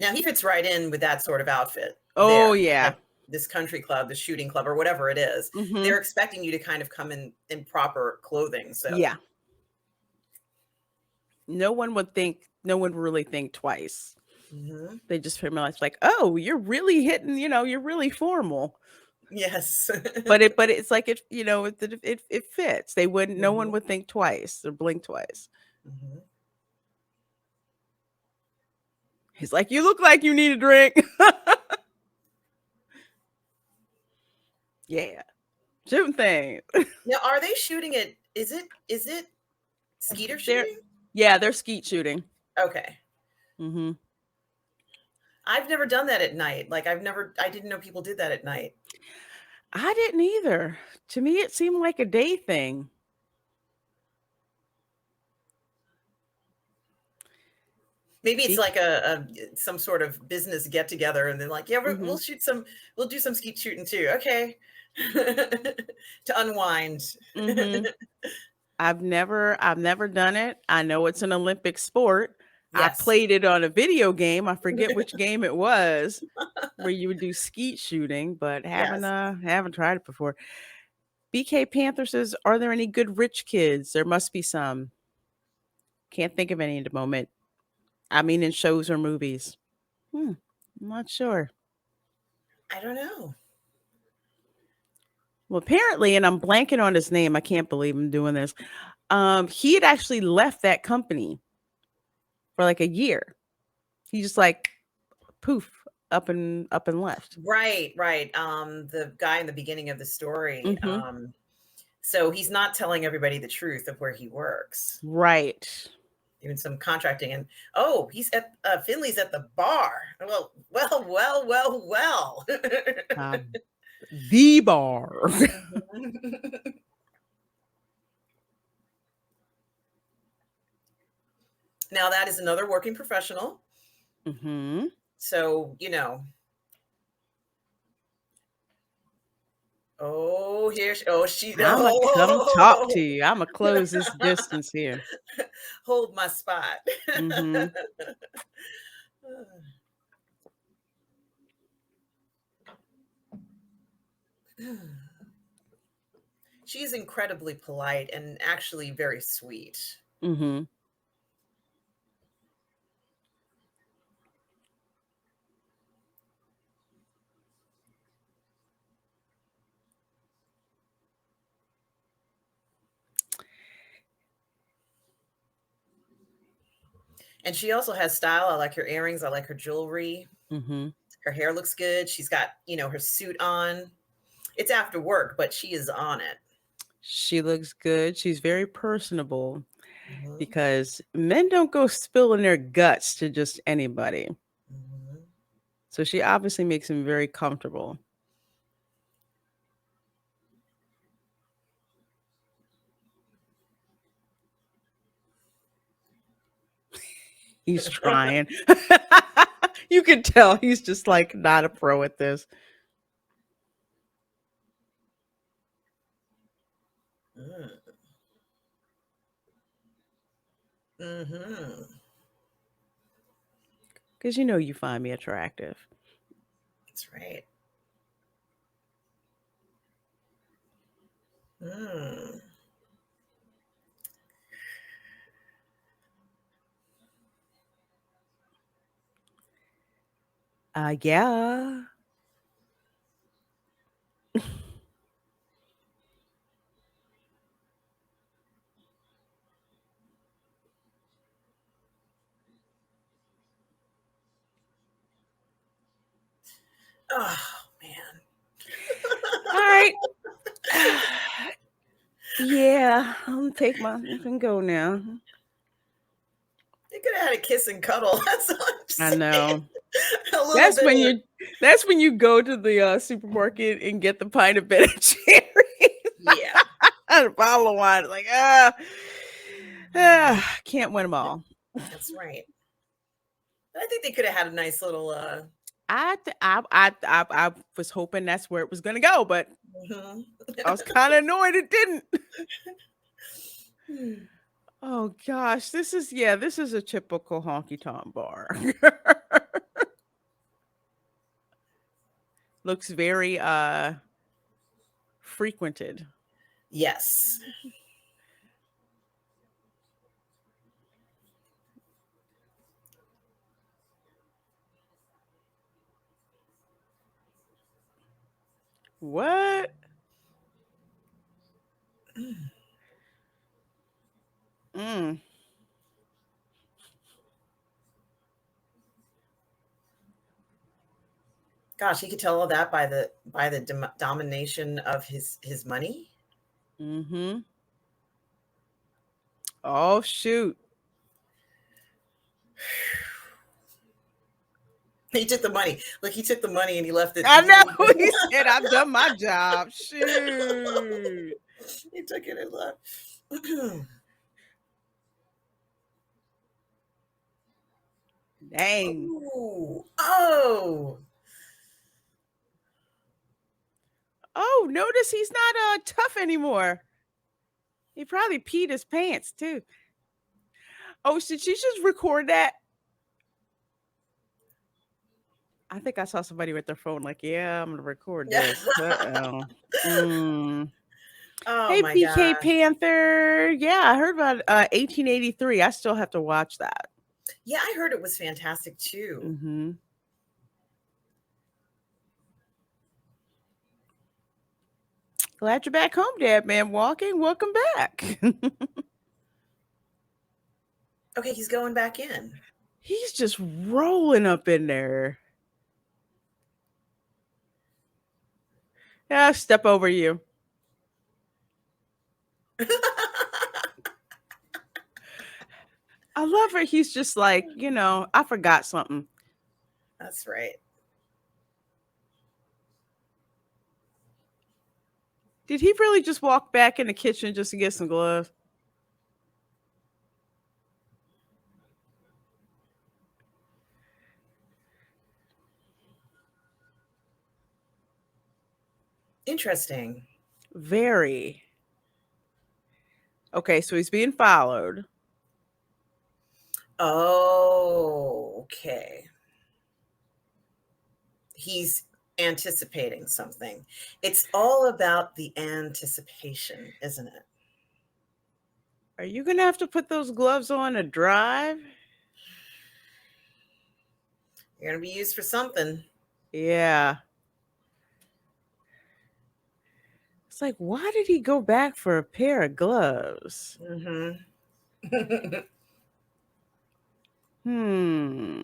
Speaker 2: Now he fits right in with that sort of outfit
Speaker 1: Oh,
Speaker 2: there.
Speaker 1: yeah.
Speaker 2: Like this country club, the shooting club, or whatever it is.
Speaker 1: Mhm.
Speaker 2: They're expecting you to kind of come in proper clothing. So
Speaker 1: Yeah. No one would really think twice.
Speaker 2: mhm.
Speaker 1: They just pretty much like, "Oh, you're really hitting, you're really formal."
Speaker 2: Yes.
Speaker 1: But it's like it fits. No one
Speaker 2: Mhm,
Speaker 1: would think twice or blink twice.
Speaker 2: mhm.
Speaker 1: He's like, "You look like you need a drink." Yeah. Shooting things.
Speaker 2: Now, are they shooting it? Is it skeeter
Speaker 1: They're
Speaker 2: shooting?
Speaker 1: Yeah, they're skeet shooting.
Speaker 2: Okay.
Speaker 1: Mhm.
Speaker 2: I've never done that at night. Like I didn't know people did that at night.
Speaker 1: I didn't either. To me, it seemed like a day thing.
Speaker 2: Maybe it's
Speaker 1: Bec
Speaker 2: like a some sort of business get together, and they're like, yeah,
Speaker 1: Mhm.
Speaker 2: we'll do some skeet shooting too. Okay, to unwind.
Speaker 1: Mhm. I've never done it. I know it's an Olympic sport. I
Speaker 2: Yes.
Speaker 1: played it on a video game. I forget which game it was, where you would do skeet shooting, but
Speaker 2: Yes.
Speaker 1: haven't tried it before. BK Panther says, "Are there any good rich kids? There must be some. Can't think of any at the moment. I mean, in shows or movies. Hmm, I'm not sure."
Speaker 2: I don't know.
Speaker 1: Well, apparently, and I'm blanking on his name. I can't believe I'm doing this. He had actually left that company for like a year. He just like poof up and left.
Speaker 2: Right, right. The guy in the beginning of the story,
Speaker 1: Hmm.
Speaker 2: so he's not telling everybody the truth of where he works.
Speaker 1: Right.
Speaker 2: Doing some contracting and, "Oh, he's at Finley's at the bar." Well, well, well, well, well.
Speaker 1: Uh, the bar.
Speaker 2: Mhm. Now that is another working professional.
Speaker 1: Hmm.
Speaker 2: So, oh, here she oh, she
Speaker 1: I'ma come talk to
Speaker 2: oh,
Speaker 1: you. I'ma close this distance here.
Speaker 2: hold my spot.
Speaker 1: Hmm.
Speaker 2: She's incredibly polite and actually very sweet.
Speaker 1: Hmm.
Speaker 2: And she also has style. I like her earrings. I like her jewelry.
Speaker 1: Hmm.
Speaker 2: Her hair looks good. She's got, her suit on. It's after work, but she is on it.
Speaker 1: She looks good. She's very personable
Speaker 2: Mhm,
Speaker 1: because men don't go spilling their guts to just anybody.
Speaker 2: mhm.
Speaker 1: So she obviously makes him very comfortable. He's trying. You can tell he's just like not a pro at this.
Speaker 2: Mm, mhm.
Speaker 1: Because you know you find me attractive.
Speaker 2: That's right. Mm.
Speaker 1: Yeah.
Speaker 2: Oh, man.
Speaker 1: All right. Yeah, I'm take my I can go now.
Speaker 2: They could have had a kiss and cuddle. That's all I'm
Speaker 1: I
Speaker 2: saying.
Speaker 1: know.
Speaker 2: A little
Speaker 1: That's
Speaker 2: bit
Speaker 1: when
Speaker 2: of,
Speaker 1: you that's when you go to the supermarket and get the pint of Ben and Jerry's
Speaker 2: yeah.
Speaker 1: and a bottle of wine. Like, can't win them all.
Speaker 2: That's right. But I think they could have had a nice little,
Speaker 1: I was hoping that's where it was gonna go, but
Speaker 2: mhm.
Speaker 1: I was kind of annoyed it didn't. Oh gosh, this is a typical honky tonk bar. Looks very frequented.
Speaker 2: Yes.
Speaker 1: What? Mm.
Speaker 2: Gosh, he could tell all that by the domination of his money.
Speaker 1: Mm-hmm. Oh shoot.
Speaker 2: He took the money. Look, he took the money and he left it.
Speaker 1: I know. He said, "I've done my job." Shoot.
Speaker 2: He took it and left.
Speaker 1: Dang.
Speaker 2: Ooh. Oh.
Speaker 1: Oh, notice he's not tough anymore. He probably peed his pants too. Oh, did she just record that? I think I saw somebody with their phone like, "Yeah, I'm gonna record
Speaker 2: Yeah.
Speaker 1: this." Uh-oh. Mm.
Speaker 2: Oh
Speaker 1: Hey,
Speaker 2: my
Speaker 1: PK
Speaker 2: gosh.
Speaker 1: Panther. Yeah, I heard about 1883. I still have to watch that.
Speaker 2: Yeah, I heard it was fantastic too.
Speaker 1: Mhm. Glad you're back home, Dad Man Walking. Welcome back.
Speaker 2: Okay, he's going back in.
Speaker 1: He's just rolling up in there. Yeah, step over you. I love it. He's just like, I forgot something.
Speaker 2: That's right.
Speaker 1: Did he really just walk back in the kitchen just to get some gloves?
Speaker 2: Interesting.
Speaker 1: Very. Okay, so he's being followed.
Speaker 2: Oh, okay. He's anticipating something. It's all about the anticipation, isn't it?
Speaker 1: Are you going to have to put those gloves on to drive?
Speaker 2: You're going to be used for something.
Speaker 1: Yeah. It's like, why did he go back for a pair of gloves?
Speaker 2: Mm-hmm.
Speaker 1: Hmm.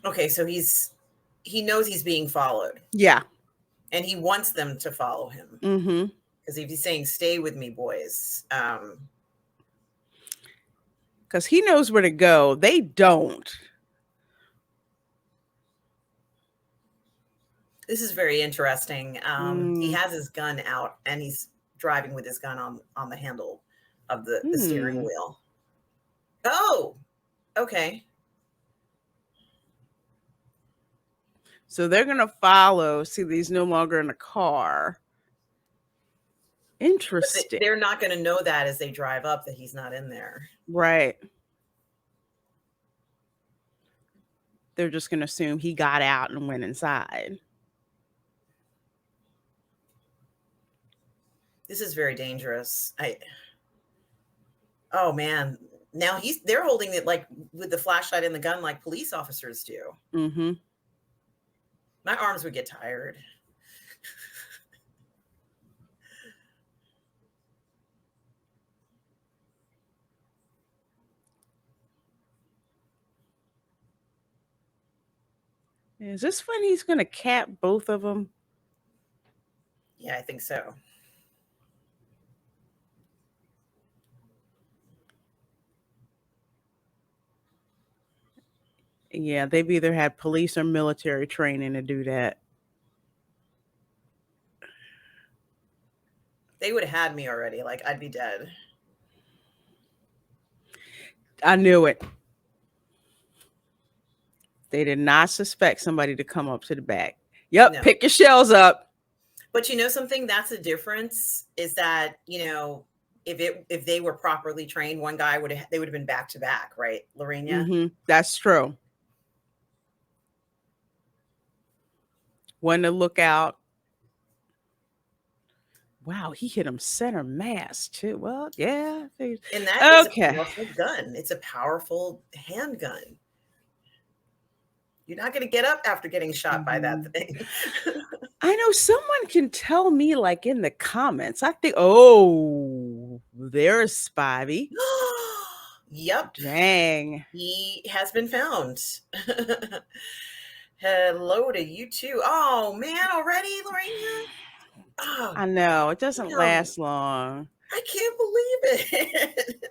Speaker 2: Okay, so he knows he's being followed
Speaker 1: Yeah.
Speaker 2: and he wants them to follow him.
Speaker 1: Mm-hmm.
Speaker 2: Because if he's saying, "Stay with me, boys,"
Speaker 1: Because he knows where to go. They don't.
Speaker 2: this is very interesting. He
Speaker 1: Mm.
Speaker 2: has his gun out and he's driving with his gun on the handle of the steering
Speaker 1: Hmm.
Speaker 2: wheel. Oh, okay.
Speaker 1: So they're going to follow. See, he's no longer in a car.
Speaker 2: But
Speaker 1: Interesting.
Speaker 2: they're not going to know that as they drive up that he's not in there.
Speaker 1: Right. They're just going to assume he got out and went inside.
Speaker 2: This is very dangerous. Oh man. Now they're holding it like with the flashlight and the gun like police officers do.
Speaker 1: Mm-hmm.
Speaker 2: My arms would get tired.
Speaker 1: Is this when he's going to cap both of them?
Speaker 2: Yeah, I think so.
Speaker 1: Yeah, they've either had police or military training to do that.
Speaker 2: They would have had me already. Like I'd be dead.
Speaker 1: I knew it. They did not suspect somebody to come up to the back. Yep,
Speaker 2: No.
Speaker 1: pick your shells up.
Speaker 2: But you know something? That's the difference is that, if they were properly trained, one guy they would have been back to back, right, Lorena?
Speaker 1: Mm-hmm. That's true. One to look out. Wow, he hit him center mass too. Well, yeah.
Speaker 2: And that is a
Speaker 1: Okay.
Speaker 2: powerful gun. It's a powerful handgun. You're not going to get up after getting shot by that
Speaker 1: Mhm.
Speaker 2: thing.
Speaker 1: I know someone can tell me, like in the comments. I think, oh, there's Spivey.
Speaker 2: Yep.
Speaker 1: Dang.
Speaker 2: He has been found. Hello to you too. Oh man, already, Lorena? Oh,
Speaker 1: I know it doesn't
Speaker 2: damn.
Speaker 1: last long.
Speaker 2: I can't believe it.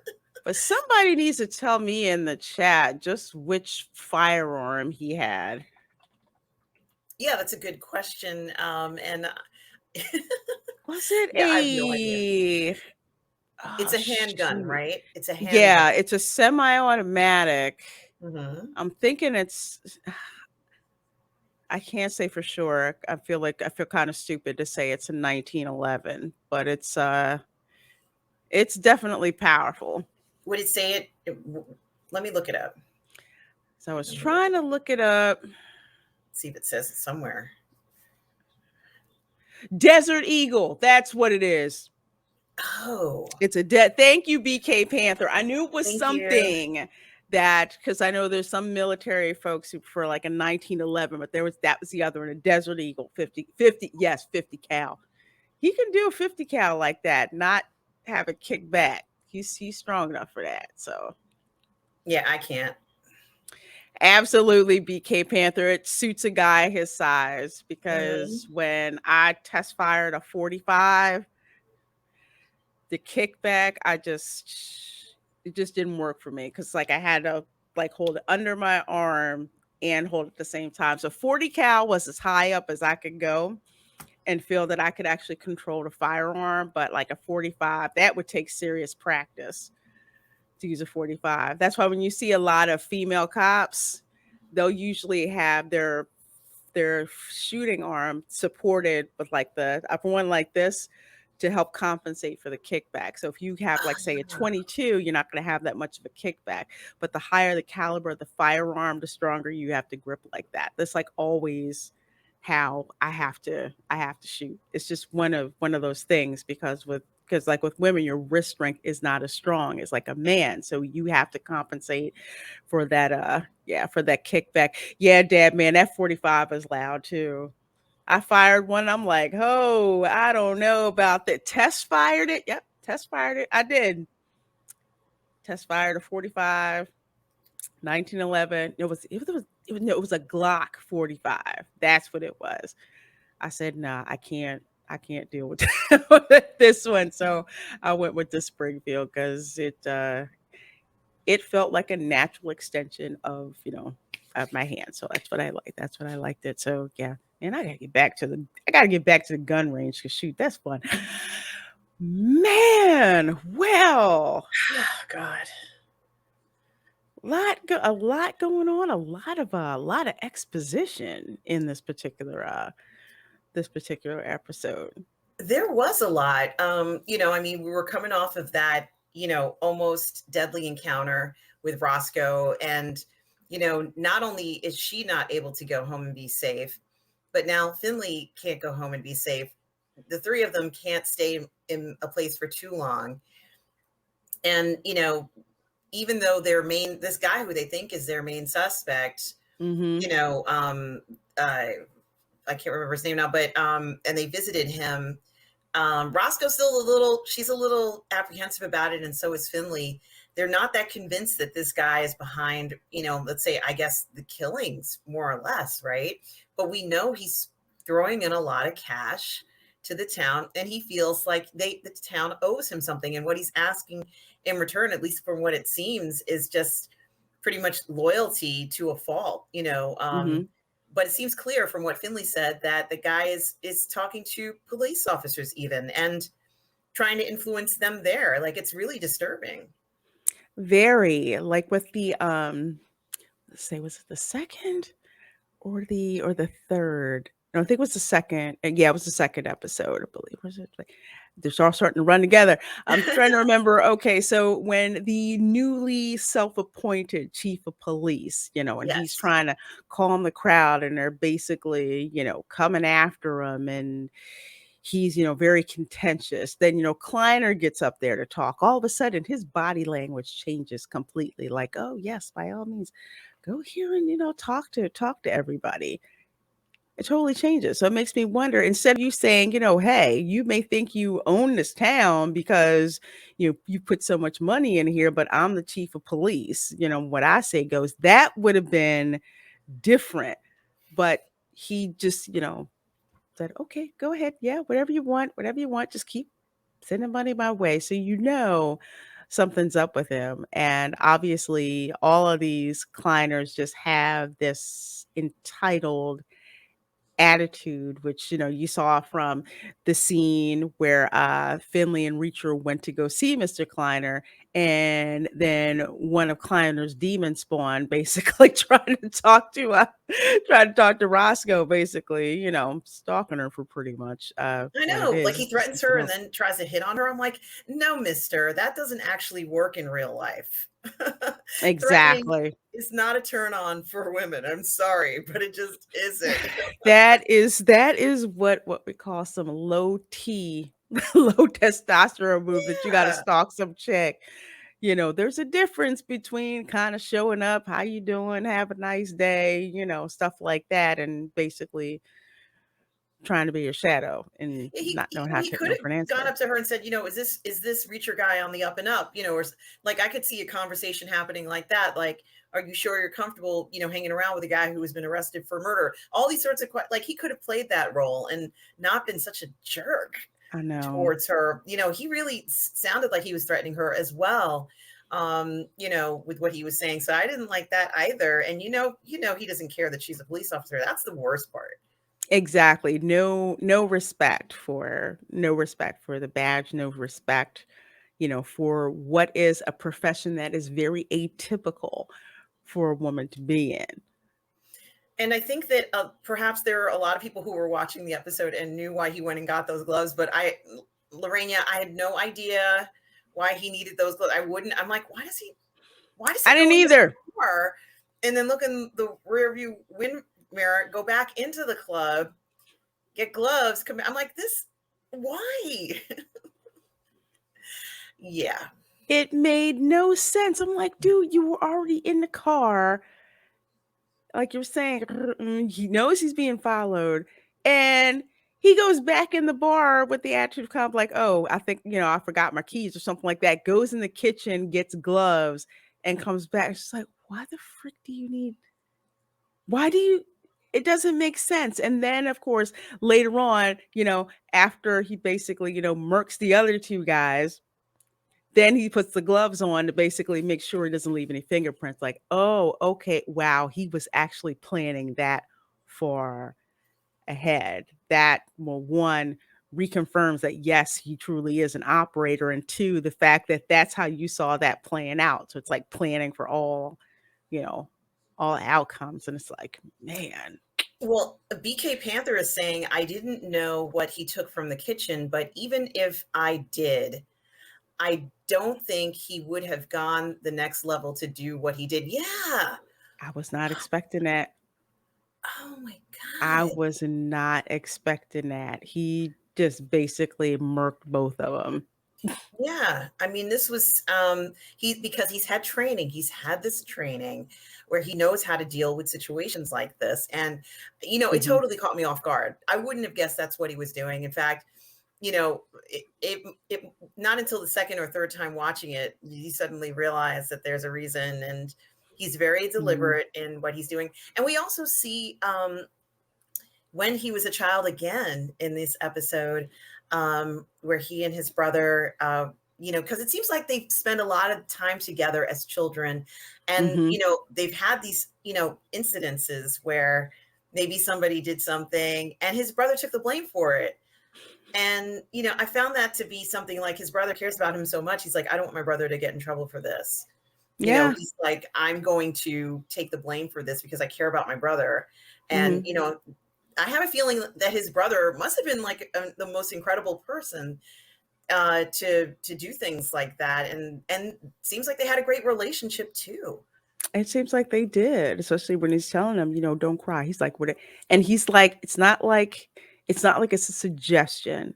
Speaker 1: But somebody needs to tell me in the chat just which firearm he had.
Speaker 2: Yeah, that's a good question. And
Speaker 1: Was it
Speaker 2: yeah, I have no idea.
Speaker 1: oh
Speaker 2: It's a handgun,
Speaker 1: shoot.
Speaker 2: right? It's a
Speaker 1: Yeah,
Speaker 2: handgun.
Speaker 1: it's a semi-automatic.
Speaker 2: Mhm.
Speaker 1: I'm thinking it's I can't say for sure. I feel kind of stupid to say it's in 1911, but it's definitely powerful.
Speaker 2: Would it say let me look it up.
Speaker 1: So I was
Speaker 2: Let me look
Speaker 1: trying
Speaker 2: it
Speaker 1: to
Speaker 2: up.
Speaker 1: look it up.
Speaker 2: See if it says it somewhere.
Speaker 1: Desert Eagle, that's what it is.
Speaker 2: Oh,
Speaker 1: It's a dead. Thank you, BK Panther. I knew it was
Speaker 2: thank you.
Speaker 1: something that because I know there's some military folks who for like a 1911, but that was the other one, a Desert Eagle 50, yes, 50 cal. He can do a 50 cal like that, not have it kick back. He's strong enough for that. So
Speaker 2: Yeah, I can't.
Speaker 1: absolutely BK Panther. It suits a guy his size because
Speaker 2: Mhm.
Speaker 1: when I test fired a 45, the kickback, it just didn't work for me because like I had to like hold it under my arm and hold it at the same time. So 40 cal was as high up as I could go and feel that I could actually control the firearm, but like a 45, that would take serious practice to use a 45. That's why when you see a lot of female cops, they'll usually have their shooting arm supported with like the upper one like this to help compensate for the kickback. So if you have like say a
Speaker 2: Ah,
Speaker 1: 22, you're not going to have that much of a kickback. But the higher the caliber of the firearm, the stronger you have to grip like that. That's like always how I have to shoot. It's just one of those things because like with women your wrist strength is not as strong as like a man, so you have to compensate for that yeah, for that kickback. Yeah, dad, man, that 45 is loud too. I fired one. I'm like, oh, I don't know about that. Test fired it. Yep, test fired it. I did. Test fired a 45, 1911. It was a Glock 45. That's what it was. I said, nah, I can't deal with this one. So I went with the Springfield because it felt like a natural extension of of my hand. So that's what I like. That's what I liked it. So yeah. And I gotta get back to the gun range because shoot, that's fun. Man, well,
Speaker 2: God.
Speaker 1: a lot going on, a lot of exposition in this particular episode.
Speaker 2: There was a lot. I mean, we were coming off of that, almost deadly encounter with Roscoe. And, not only is she not able to go home and be safe, but now Finley can't go home and be safe. The three of them can't stay in a place for too long. And, even though this guy who they think is their main suspect,
Speaker 1: Mm-hmm.
Speaker 2: you know, uh, I can't remember his name now, but, and they visited him. Roscoe's still she's a little apprehensive about it, and so is Finley. They're not that convinced that this guy is behind, let's say, I guess, the killings, more or less, right? But we know he's throwing in a lot of cash to the town, and he feels like the town owes him something. And what he's asking in return, at least from what it seems, is just pretty much loyalty to a fault,
Speaker 1: Mm-hmm.
Speaker 2: but it seems clear from what Finley said that the guy is talking to police officers even and trying to influence them there. Like, it's really disturbing.
Speaker 1: Very like with the let's say was it the second or the third? No, I think it was the second. Yeah, it was the second episode, I believe. Was it like they're all starting to run together? I'm trying to remember. Okay, so when the newly self-appointed chief of police, and he's
Speaker 2: Yes.
Speaker 1: trying to calm the crowd, and they're basically, coming after him, and he's, very contentious. Then, Kleiner gets up there to talk. All of a sudden, his body language changes completely. Like, oh yes, by all means, go here and talk to everybody. It totally changes. So it makes me wonder, instead of you saying, hey, you may think you own this town because you put so much money in here, but I'm the chief of police. What I say goes. That would have been different. But he just, said, okay, go ahead. Yeah, whatever you want, just keep sending money my way. So something's up with him. And obviously all of these Kleiners just have this entitled attitude, which, you saw from the scene where Finley and Reacher went to go see Mr. Kleiner, and then one of Kleiner's demons spawned, basically trying to talk to Roscoe, basically, stalking her for pretty much
Speaker 2: I
Speaker 1: what it
Speaker 2: know, like,
Speaker 1: is.
Speaker 2: he
Speaker 1: It's just
Speaker 2: threatens
Speaker 1: something
Speaker 2: her and
Speaker 1: else.
Speaker 2: then tries to hit on her. I'm like, "No, mister, that doesn't actually work in real life." Threatening
Speaker 1: Exactly.
Speaker 2: is not a turn on for women. I'm sorry, but it just isn't.
Speaker 1: That is what we call some low T, low testosterone move that you gotta
Speaker 2: Yeah.
Speaker 1: stalk some chick. There's a difference between kinda showing up, "How you doing? Have a nice day," stuff like that, and basically trying to be your shadow and
Speaker 2: Yeah,
Speaker 1: not knowing how to
Speaker 2: he
Speaker 1: take
Speaker 2: could
Speaker 1: no
Speaker 2: have
Speaker 1: for an
Speaker 2: gone
Speaker 1: answer.
Speaker 2: up to her and said, "Is this Reacher guy on the up and up?" Or like I could see a conversation happening like that. Like, "Are you sure you're comfortable, hanging around with a guy who has been arrested for murder?" All these sorts of like he could have played that role and not been such a jerk
Speaker 1: I know.
Speaker 2: towards her. He really sounded like he was threatening her as well. With what he was saying. So I didn't like that either. And he doesn't care that she's a police officer. That's the worst part.
Speaker 1: Exactly. No respect for the badge, no respect, for what is a profession that is very atypical for a woman to be in.
Speaker 2: And I think that perhaps there are a lot of people who were watching the episode and knew why he went and got those gloves. But Lorena, I had no idea why he needed those gloves. I wouldn't. I'm like, why does he? Why does
Speaker 1: I
Speaker 2: he
Speaker 1: didn't
Speaker 2: go in the
Speaker 1: either.
Speaker 2: car and then look in the rear view wind mirror, go back into the club, get gloves, come? I'm like, this. Why? Yeah.
Speaker 1: It made no sense. I'm like, dude, you were already in the car. Like you're saying, he knows he's being followed. And he goes back in the bar with the attitude of kind of like, oh, I think, I forgot my keys or something like that. Goes in the kitchen, gets gloves, and comes back. It's just like, why the frick do you need? Why do you? It doesn't make sense. And then, of course, later on, after he basically, murks the other two guys, then he puts the gloves on to basically make sure he doesn't leave any fingerprints. Like, oh, okay, wow, he was actually planning that far ahead. That, well, one, reconfirms that yes, he truly is an operator, and two, the fact that that's how you saw that playing out. So it's like planning for you know, all outcomes, and it's like, man,
Speaker 2: Well, BK Panther is saying, I didn't know what he took from the kitchen, but even if I did, I don't think he would have gone the next level to do what he did. Yeah.
Speaker 1: I was not expecting that.
Speaker 2: Oh my
Speaker 1: I
Speaker 2: God.
Speaker 1: was not expecting that. He just basically murked both of them.
Speaker 2: Yeah. I mean, this was because he's had training. He's had this training where he knows how to deal with situations like this. And it
Speaker 1: Mhm.
Speaker 2: totally caught me off guard. I wouldn't have guessed that's what he was doing. In fact, it not until the second or third time watching it, you suddenly realize that there's a reason, and he's very
Speaker 1: Mhm.
Speaker 2: deliberate in what he's doing. And we also see when he was a child again in this episode, where he and his brother, because it seems like they spend a lot of time together as children, and
Speaker 1: Mhm.
Speaker 2: they've had these incidences where maybe somebody did something and his brother took the blame for it. And, I found that to be something like his brother cares about him so much. He's like, I don't want my brother to get in trouble for this.
Speaker 1: Yeah.
Speaker 2: He's like, I'm going to take the blame for this because I care about my brother. And,
Speaker 1: Mhm.
Speaker 2: I have a feeling that his brother must have been like the most incredible person to do things like that. And seems like they had a great relationship too.
Speaker 1: It seems like they did, especially when he's telling them, "Don't cry." He's like, "What?" And he's like, it's not like it's a suggestion.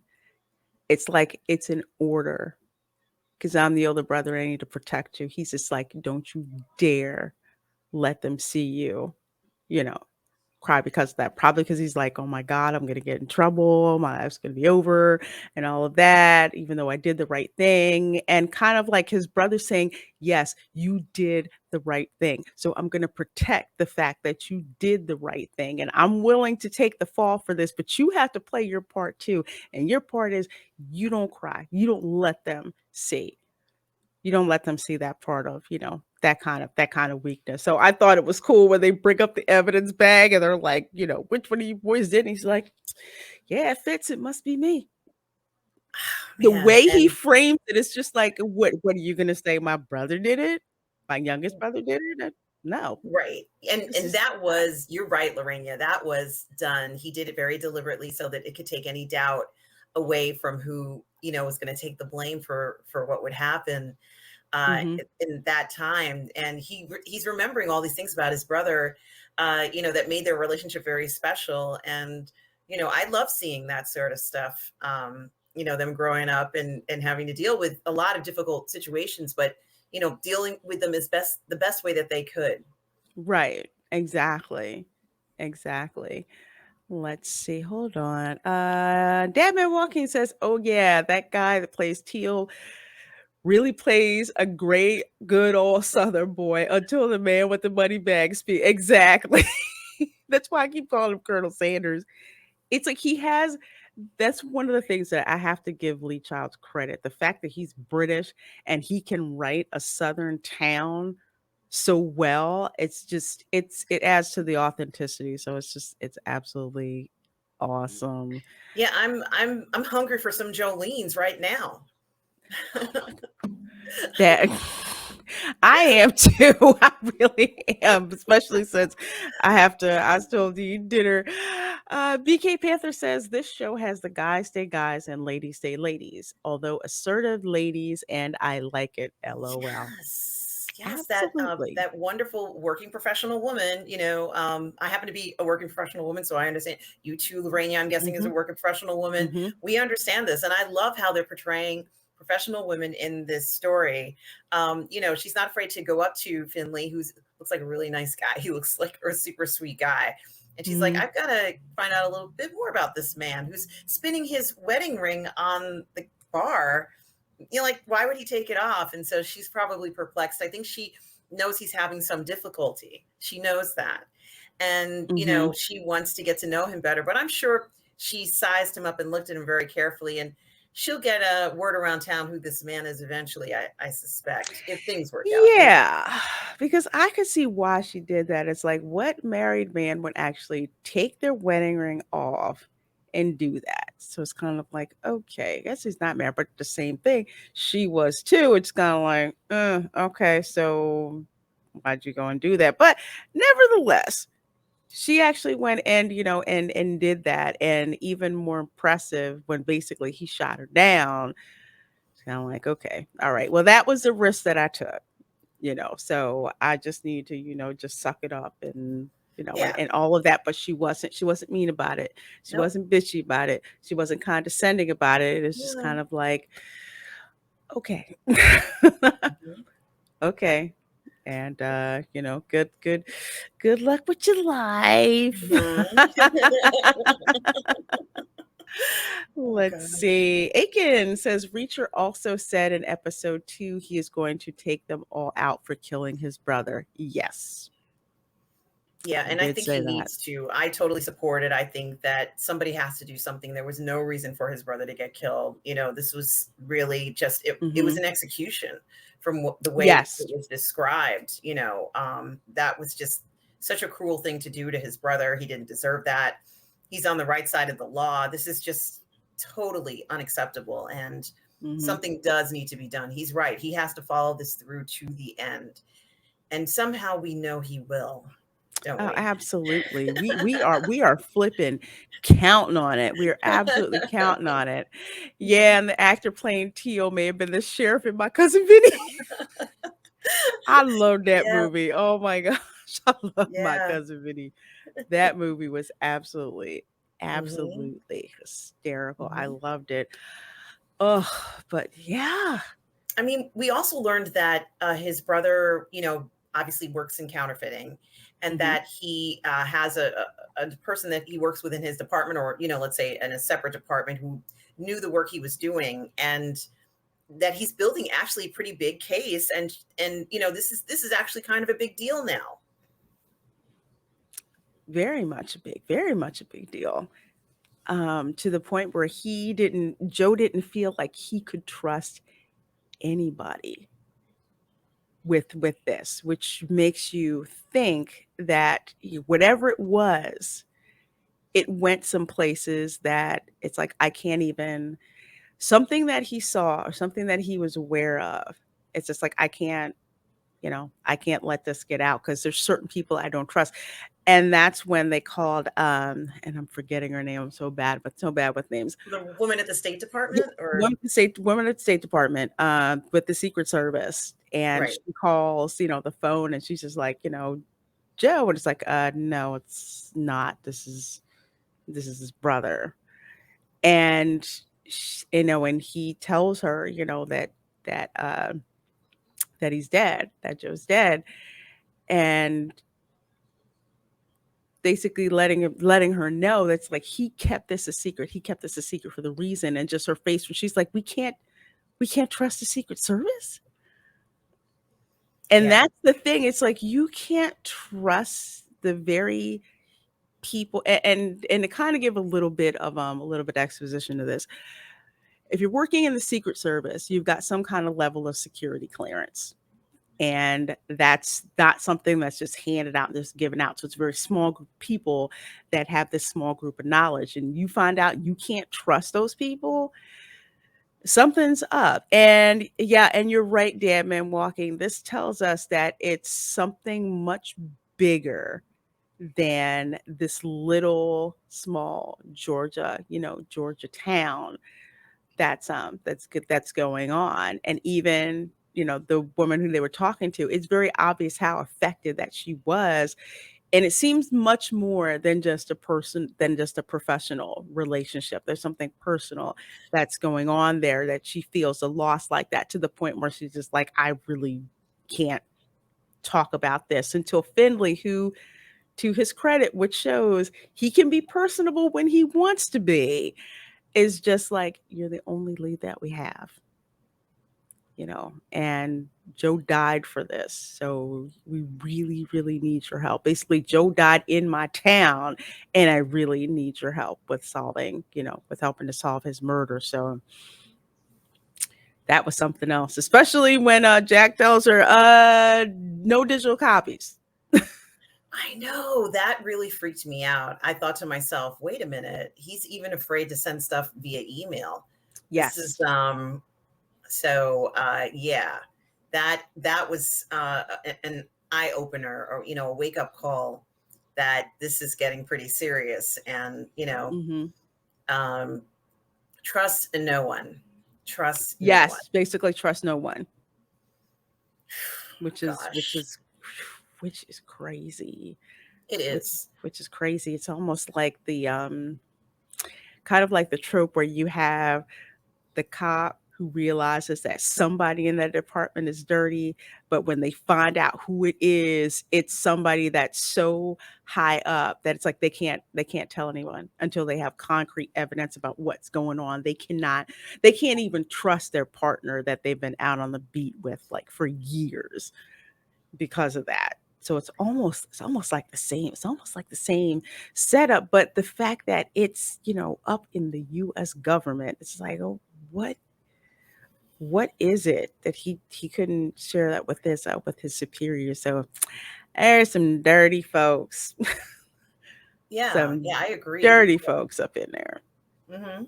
Speaker 1: It's like it's an order because I'm the older brother. I need to protect you. He's just like, "Don't you dare let them see you." You know, cry because of that. Probably because he's like, "Oh my god, I'm gonna get in trouble. My life's gonna be over," and all of that, even though I did the right thing. And kind of like his brother saying, "Yes, you did the right thing. So I'm gonna protect the fact that you did the right thing. And I'm willing to take the fall for this, but you have to play your part too. And your part is you don't cry. You don't let them see. You don't let them see that part of, that kind of weakness. So I thought it was cool when they bring up the evidence bag and they're like, which one of you boys did? And he's like, yeah, it fits. It must be me. The
Speaker 2: Man,
Speaker 1: way he
Speaker 2: and
Speaker 1: frames it, it's just like, what are you gonna say? My brother did it? My youngest brother did it? No.
Speaker 2: right.
Speaker 1: This
Speaker 2: And
Speaker 1: is
Speaker 2: that was, you're right, Lorena. That was done. He did it very deliberately so that it could take any doubt away from who, was going to take the blame for what would happen
Speaker 1: mhm.
Speaker 2: in that time. And he's remembering all these things about his brother, that made their relationship very special. And I love seeing that sort of stuff. Them growing up and having to deal with a lot of difficult situations, but dealing with them as the best way that they could.
Speaker 1: Right. Exactly. Exactly. Let's see. Hold on. Dadman Walking says, "Oh yeah, that guy that plays Teal really plays a great, good old Southern boy until the man with the money bag speak." Exactly. That's why I keep calling him Colonel Sanders. It's like he has. That's one of the things that I have to give Lee Child's credit. The fact that he's British and he can write a Southern town so well. It's just it adds to the authenticity. So it's absolutely awesome.
Speaker 2: Yeah, I'm hungry for some Jolene's right now.
Speaker 1: That I am too. I really am, especially since I still need dinner. BK Panther says this show has the guys stay guys and ladies stay ladies, although assertive ladies, and I like it. LOL.
Speaker 2: Yes,
Speaker 1: Absolutely.
Speaker 2: that wonderful working professional woman. I happen to be a working professional woman, so I understand. You too, Lorraine, I'm guessing, is a
Speaker 1: Hmm.
Speaker 2: working professional woman.
Speaker 1: Hmm.
Speaker 2: We understand this, and I love how they're portraying professional women in this story. She's not afraid to go up to Finley, who's looks like a really nice guy. He looks like a super sweet guy. And she's like,
Speaker 1: Hmm.
Speaker 2: I've got to find out a little bit more about this man who's spinning his wedding ring on the bar. Like, why would he take it off? And so she's probably perplexed. I think she knows he's having some difficulty. She knows that. And,
Speaker 1: Hmm.
Speaker 2: she wants to get to know him better. But I'm sure she sized him up and looked at him very carefully. And she'll get a word around town who this man is eventually, I suspect, if things work out.
Speaker 1: Yeah, because I could see why she did that. It's like, what married man would actually take their wedding ring off and do that? So it's kind of like, okay, I guess he's not married, but the same thing, she was too. It's kind of like, okay, so why'd you go and do that? But nevertheless, she actually went and and did that, and even more impressive when basically he shot her down. It's kind of like, okay, all right, well, that was the risk that I took. So I just need to just suck it up and and,
Speaker 2: Yeah.
Speaker 1: and all of that. But she wasn't mean about it. She
Speaker 2: Nope.
Speaker 1: wasn't bitchy about it. She wasn't condescending about it. It's just
Speaker 2: Yeah.
Speaker 1: kind of like, okay.
Speaker 2: Mhm.
Speaker 1: Okay. And good luck with your life.
Speaker 2: Mhm. Oh,
Speaker 1: Let's
Speaker 2: God.
Speaker 1: see. Aiken says Reacher also said in episode 2 he is going to take them all out for killing his brother. Yes,
Speaker 2: Yeah,
Speaker 1: he
Speaker 2: and I
Speaker 1: did
Speaker 2: think
Speaker 1: say
Speaker 2: he
Speaker 1: that.
Speaker 2: needs to. I totally support it. I think that somebody has to do something. There was no reason for his brother to get killed. This was really just it was
Speaker 1: Mhm.
Speaker 2: an execution from the way it
Speaker 1: Yes.
Speaker 2: was described. That was just such a cruel thing to do to his brother. He didn't deserve that. He's on the right side of the law. This is just totally unacceptable, and
Speaker 1: Mhm.
Speaker 2: something does need to be done. He's right. He has to follow this through to the end. And somehow we know he will, don't
Speaker 1: Oh,
Speaker 2: we?
Speaker 1: absolutely. We are flipping, counting on it. We are absolutely counting on it. Yeah, and the actor playing Tio may have been the sheriff in My Cousin Vinny. I love that
Speaker 2: Yeah,
Speaker 1: movie. Oh my gosh. I love My
Speaker 2: yeah.
Speaker 1: Cousin Vinny. That movie was absolutely,
Speaker 2: Mhm,
Speaker 1: absolutely hysterical. I
Speaker 2: mhm.
Speaker 1: loved it. Oh, but yeah.
Speaker 2: I mean, we also learned that, his brother, obviously works in counterfeiting, and
Speaker 1: Mhm.
Speaker 2: that he, has a person that he works with in his department, or, let's say in a separate department, who knew the work he was doing, and that he's building actually a pretty big case, and, this is actually kind of a big deal now.
Speaker 1: Very much a big deal. To the point where Joe didn't feel like he could trust anybody. with this, which makes you think that whatever it was, it went some places that it's like I can't even, something that he saw or something that he was aware of. It's just like I can't, I can't let this get out because there's certain people I don't trust. And that's when they called, and I'm forgetting her name. I'm so bad, but so bad with names.
Speaker 2: The woman at the State
Speaker 1: Yeah,
Speaker 2: Department, or
Speaker 1: woman at the State Department, with the Secret Service, and
Speaker 2: right?
Speaker 1: she calls, the phone, and she's just like, Joe, and it's like, no, it's not. This is his brother, and and he tells her, that that he's dead, that Joe's dead, and basically letting her know that's like he kept this a secret. He kept this a secret for the reason, and just her face when she's like, we can't trust the Secret Service. And
Speaker 2: Yeah.
Speaker 1: that's the thing. It's like you can't trust the very people, and to kind of give a little bit of exposition to this. If you're working in the Secret Service, you've got some kind of level of security clearance. And that's not something that's just handed out, just given out. So it's a very small group of people that have this small group of knowledge. And you find out you can't trust those people, something's up. And yeah, and you're right, Dan Man Walking. This tells us that it's something much bigger than this little small Georgia, Georgia town that's good that's going on. And even, the woman who they were talking to, it's very obvious how affected that she was. And it seems much more than just a person, than just a professional relationship. There's something personal that's going on there, that she feels a loss like that, to the point where she's just like, I really can't talk about this, until Finley, who, to his credit, which shows he can be personable when he wants to be, is just like, you're the only lead that we have, and Joe died for this. So we really, really need your help. Basically, Joe died in my town, and I really need your help with solving, with helping to solve his murder. So that was something else, especially when Jack tells her, no digital copies.
Speaker 2: I know that really freaked me out. I thought to myself, wait a minute, he's even afraid to send stuff via email. This is
Speaker 1: Yes.
Speaker 2: so yeah, that was an eye opener, or a wake up call that this is getting pretty serious. And
Speaker 1: Hmm.
Speaker 2: um, trust no one. Trust no one.
Speaker 1: Yes. Basically, trust no one, which is which
Speaker 2: Gosh,
Speaker 1: is which is crazy.
Speaker 2: it
Speaker 1: which
Speaker 2: is.
Speaker 1: which is crazy. It's almost like the kind of like the trope where you have the cop who realizes that somebody in that department is dirty, but when they find out who it is, it's somebody that's so high up that it's like they can't tell anyone until they have concrete evidence about what's going on. They can't even trust their partner that they've been out on the beat with like for years because of that. So it's almost like the same. It's almost like the same setup, but the fact that it's, up in the US government, it's like, oh, what is it that he couldn't share that with his superiors? So there's some dirty folks,
Speaker 2: Yeah,
Speaker 1: some
Speaker 2: yeah, I agree.
Speaker 1: dirty folks up in there.
Speaker 2: Hmm.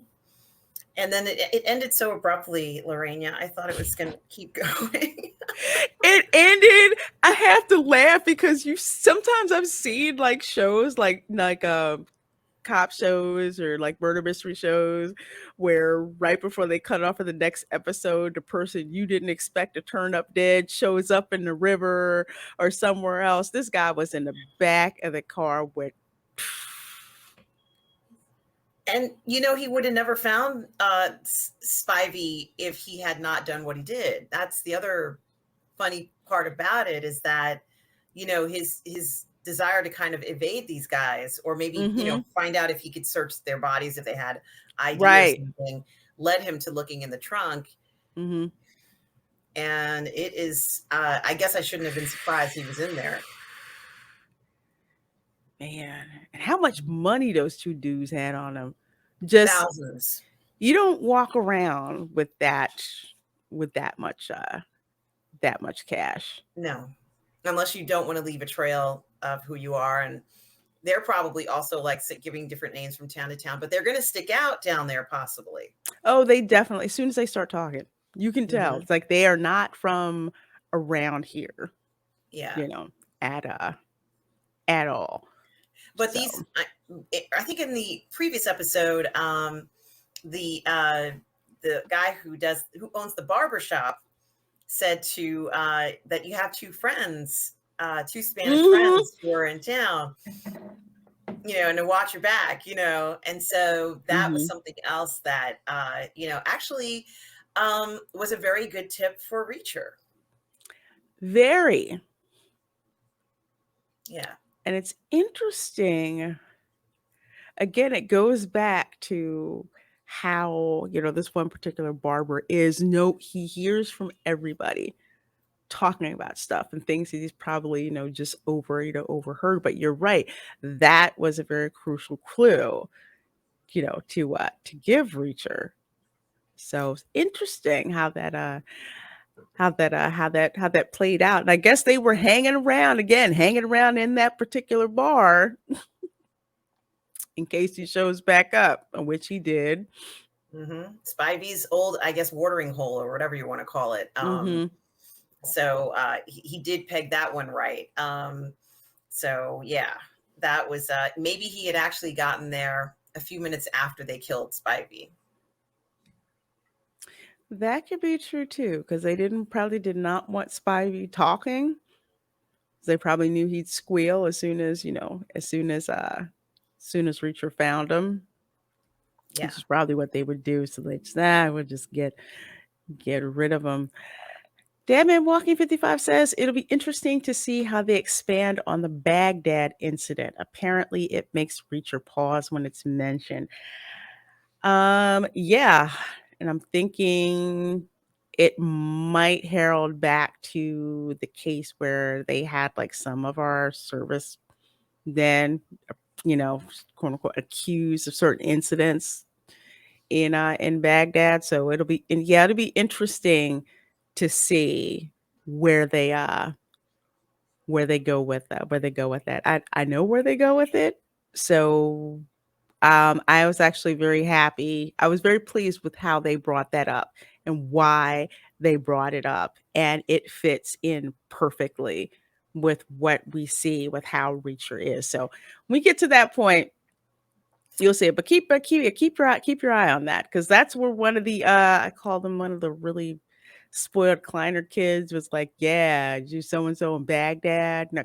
Speaker 2: And then it ended so abruptly, Lorena. I thought it was going to keep going.
Speaker 1: It ended. I have to laugh because you sometimes I've seen like shows like cop shows or like murder mystery shows where right before they cut off for the next episode, the person you didn't expect to turn up dead shows up in the river or somewhere else. This guy was in the back of the car with
Speaker 2: And he would have never found Spivey if he had not done what he did. That's the other funny part about it, is that his desire to kind of evade these guys, or maybe
Speaker 1: mm-hmm,
Speaker 2: find out if he could search their bodies if they had ID or
Speaker 1: right.
Speaker 2: something, led him to looking in the trunk.
Speaker 1: Mm-hmm.
Speaker 2: And it is, I guess I shouldn't have been surprised he was in there.
Speaker 1: Man, and how much money those two dudes had on them. Just
Speaker 2: Thousands.
Speaker 1: you don't walk around with that much that much cash.
Speaker 2: No, unless you don't want to leave a trail of who you are. And they're probably also like giving different names from town to town, but they're going to stick out down there possibly.
Speaker 1: Oh, they definitely, as soon as they start talking, you can tell.
Speaker 2: Hmm.
Speaker 1: It's like they are not from around here,
Speaker 2: Yeah.
Speaker 1: you know, at at all.
Speaker 2: But
Speaker 1: So,
Speaker 2: I think in the previous episode, the uh, the guy who owns the barber shop said to that you have two Spanish
Speaker 1: mhm,
Speaker 2: friends who are in town, and to watch your back, and so that was
Speaker 1: mhm.
Speaker 2: something else that actually was a very good tip for Reacher.
Speaker 1: Very.
Speaker 2: Yeah.
Speaker 1: And it's interesting. Again, it goes back to how, this one particular barber is no, he hears from everybody talking about stuff and things that he's probably, just overheard. But you're right. That was a very crucial clue, to give Reacher. So it's interesting how that played out. And I guess they were hanging around in that particular bar in case he shows back up, which he did.
Speaker 2: Spivey's old, I guess, watering hole or whatever you want to call it.
Speaker 1: Mhm.
Speaker 2: So he did peg that one right. So yeah, that was maybe he had actually gotten there a few minutes after they killed Spivey.
Speaker 1: That could be true too, because they probably did not want Spivey talking. They probably knew he'd squeal as soon as Reacher found him,
Speaker 2: Yeah.
Speaker 1: which is probably what they would do. So they just, we'll just get rid of him. Damn Man Walking 55 says it'll be interesting to see how they expand on the Baghdad incident. Apparently, it makes Reacher pause when it's mentioned. Yeah, and I'm thinking it might herald back to the case where they had like some of our service then, you know, quote unquote accused of certain incidents in Baghdad. So it'll be interesting to see where they go with that. I know where they go with it. So I was actually very happy. I was very pleased with how they brought that up and why they brought it up. And it fits in perfectly with what we see with how Reacher is. So when we get to that point, you'll see it. But keep your eye on that, because that's where one of the I call them one of the really spoiled Kleiner kids was like, yeah, you so and so in Baghdad. Now,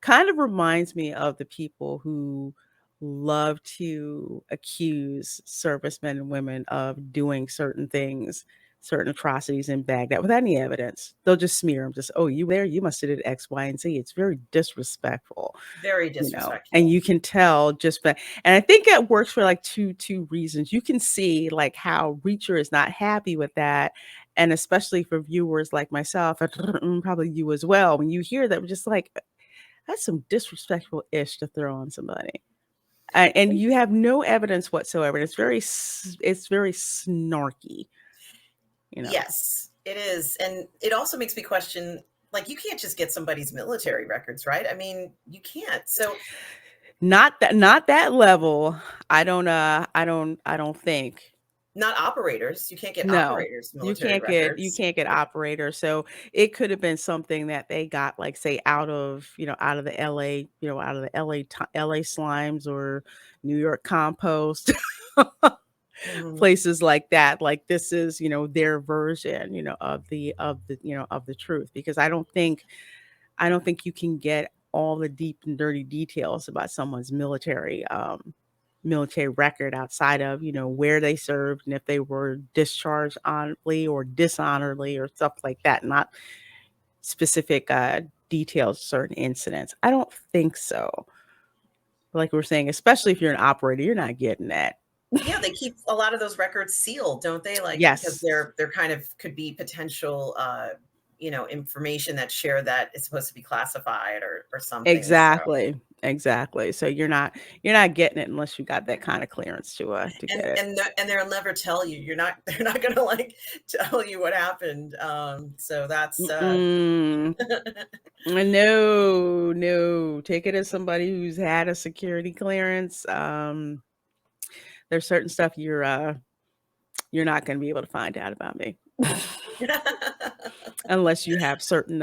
Speaker 1: kind of reminds me of the people who love to accuse servicemen and women of doing certain things, certain atrocities in Baghdad without any evidence. They'll just smear them. Just, oh, you were there, you must have did X, Y, and Z. It's very disrespectful,
Speaker 2: Very
Speaker 1: and
Speaker 2: disrespectful.
Speaker 1: you can tell just by, and I think it works for like two reasons. You can see like how Reacher is not happy with that, and especially for viewers like myself, and probably you as well, when you hear that, just like that's some disrespectful ish to throw on somebody, and you have no evidence whatsoever. And it's very snarky, you know.
Speaker 2: Yes, it is. And it also makes me question, like, you can't just get somebody's military records, right? I mean, you can't. So
Speaker 1: Not that level. I don't think.
Speaker 2: not operators. You can't get
Speaker 1: No,
Speaker 2: operators'
Speaker 1: you
Speaker 2: military
Speaker 1: can't get you
Speaker 2: records.
Speaker 1: can't get operators. So it could have been something that they got, like, say, out of the LA, out of the LA slimes or New York compost,
Speaker 2: Hmm.
Speaker 1: places like that. Like, this is, their version, of the truth. Because I don't think you can get all the deep and dirty details about someone's military record outside of, where they served and if they were discharged honorably or dishonorably or stuff like that, not specific details of certain incidents. I don't think so. Like we're saying, especially if you're an operator, you're not getting that.
Speaker 2: Yeah, they keep a lot of those records sealed, don't they? Like, because
Speaker 1: Yes,
Speaker 2: they're kind of could be potential information that share that it's supposed to be classified or something. So
Speaker 1: exactly. exactly. So you're not getting it unless you got that kind of clearance to get
Speaker 2: And
Speaker 1: it.
Speaker 2: and they'll never tell you. You're not they're not gonna, like, tell you what happened, so that's,
Speaker 1: Mm-mm. No, no. Take it as somebody who's had a security clearance. There's certain stuff you're not going to be able to find out about me. Unless you have certain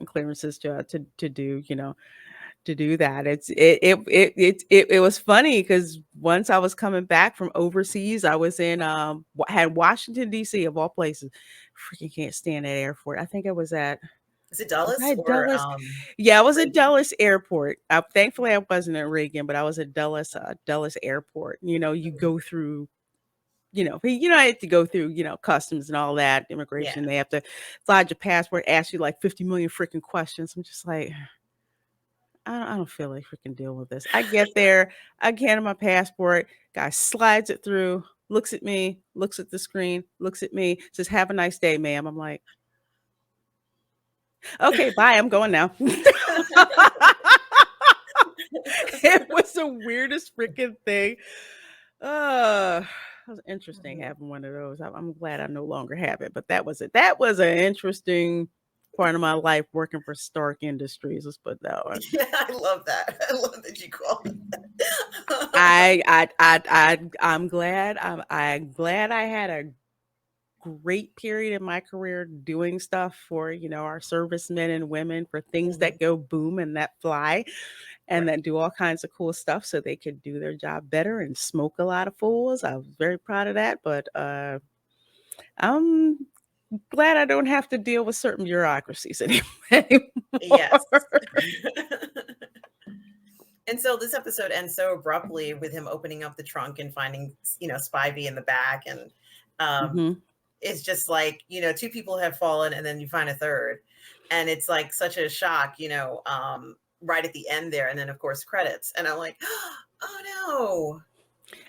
Speaker 1: clearances to do, to do that. It was funny because once I was coming back from overseas, I was in had Washington D.C. of all places. Freaking can't stand that airport. I think I
Speaker 2: Is it
Speaker 1: was I
Speaker 2: Dulles
Speaker 1: at
Speaker 2: or,
Speaker 1: Dulles? Yeah, I was at
Speaker 2: Reagan?
Speaker 1: Dulles Airport. Thankfully I wasn't at Reagan, but I was at Dulles Airport. You
Speaker 2: Mhm.
Speaker 1: go through, I had to go through, customs and all that,
Speaker 2: Yeah.
Speaker 1: immigration. They have to slide your passport, ask you like 50 million freaking questions. I'm just like, I don't feel like freaking dealing with this. I get there, I hand him my passport, guy slides it through, looks at me, looks at the screen, looks at me, says, "Have a nice day, ma'am." I'm like, "Okay, bye. I'm going now." It was the weirdest freaking thing. It was interesting
Speaker 2: Mhm.
Speaker 1: having one of those. I'm glad I no longer have it, but that was it. That was an interesting part of my life working for Stark Industries. Let's put that one.
Speaker 2: Yeah, I love that. I love that you call it that.
Speaker 1: I'm glad. I'm glad I had a great period in my career doing stuff for our servicemen and women, for things
Speaker 2: Mhm.
Speaker 1: that go boom and that fly and
Speaker 2: Right.
Speaker 1: that do all kinds of cool stuff so they could do their job better and smoke a lot of fools. I was very proud of that, but I'm glad I don't have to deal with certain bureaucracies anymore.
Speaker 2: Yes. And so this episode ends so abruptly with him opening up the trunk and finding, Spivey in the back. And um,
Speaker 1: Hmm.
Speaker 2: it's just like, two people have fallen and then you find a third. And it's like such a shock, right at the end there. And then, of course, credits. And I'm like, oh no,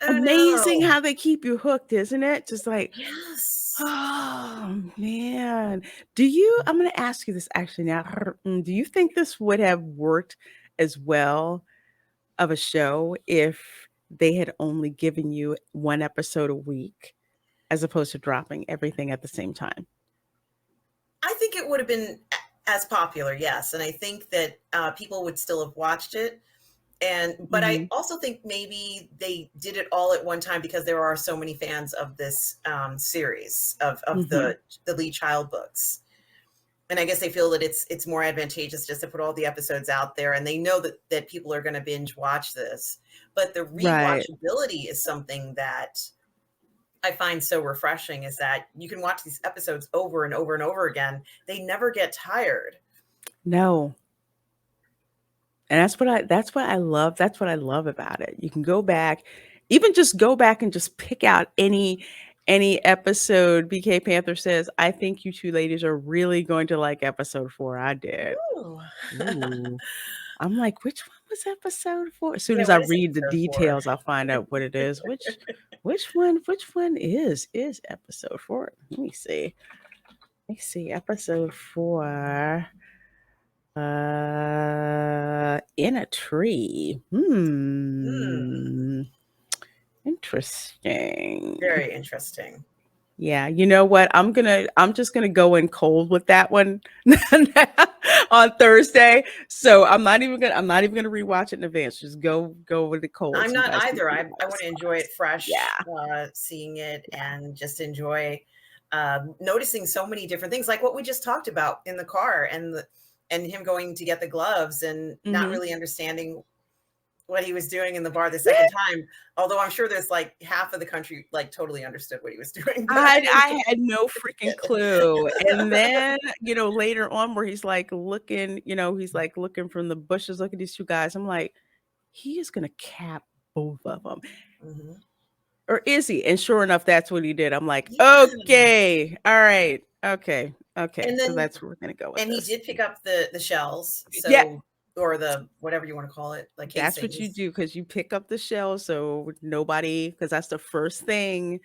Speaker 2: oh
Speaker 1: Amazing
Speaker 2: no.
Speaker 1: how they keep you hooked, isn't it? Just like,
Speaker 2: Yes.
Speaker 1: oh man. I'm going to ask you this actually now. Do you think this would have worked as well of a show if they had only given you one episode a week as opposed to dropping everything at the same time?
Speaker 2: I think it would have been as popular, yes. And I think that people would still have watched it. But I
Speaker 1: Mhm.
Speaker 2: also think maybe they did it all at one time because there are so many fans of this series of
Speaker 1: Mhm.
Speaker 2: the Lee Child books, and I guess they feel that it's more advantageous just to put all the episodes out there, and they know that people are going to binge watch this. But the
Speaker 1: Right.
Speaker 2: rewatchability is something that I find so refreshing, is that you can watch these episodes over and over and over again. They never get tired.
Speaker 1: No. And that's what I love about it. You can go back, even just go back and just pick out any episode. BK Panther says, "I think you two ladies are really going to like episode 4." I did.
Speaker 2: Ooh.
Speaker 1: Ooh. I'm like, "Which one was episode 4?" As soon
Speaker 2: Yeah,
Speaker 1: as I
Speaker 2: what is
Speaker 1: read the
Speaker 2: episode 4?
Speaker 1: details, I'll find out what it is. Which one is episode 4? Let me see. Let me see. Episode 4. In a tree.
Speaker 2: Hmm.
Speaker 1: Interesting.
Speaker 2: Very interesting.
Speaker 1: Yeah, you know what? I'm just gonna go in cold with that one on Thursday. So I'm not even gonna rewatch it in advance. Just go with it cold
Speaker 2: I'm
Speaker 1: so you
Speaker 2: not
Speaker 1: guys can
Speaker 2: either.
Speaker 1: see
Speaker 2: I
Speaker 1: my
Speaker 2: wanna enjoy it
Speaker 1: response.
Speaker 2: fresh,
Speaker 1: Yeah.
Speaker 2: seeing it
Speaker 1: Yeah.
Speaker 2: and just enjoy, noticing so many different things, like what we just talked about in the car, and him going to get the gloves and not
Speaker 1: Hmm.
Speaker 2: really understanding what he was doing in the bar the second
Speaker 1: Yeah.
Speaker 2: time, although I'm sure there's, like, half of the country, like, totally understood what he was doing, but I
Speaker 1: I
Speaker 2: didn't.
Speaker 1: I had no freaking clue. And then, later on where he's like looking from the bushes, look at these two guys. I'm like, he is gonna cap both of them.
Speaker 2: Mhm.
Speaker 1: Or is he? And sure enough, that's what he did. I'm like,
Speaker 2: Yeah,
Speaker 1: okay, all right, okay, okay.
Speaker 2: and
Speaker 1: So
Speaker 2: then
Speaker 1: that's where we're gonna go with
Speaker 2: and he
Speaker 1: this.
Speaker 2: did pick up the shells,
Speaker 1: Yeah,
Speaker 2: so, or the whatever you wanna call it, like
Speaker 1: that's what you
Speaker 2: casings.
Speaker 1: do because you pick up the shell so nobody, because that's the first thing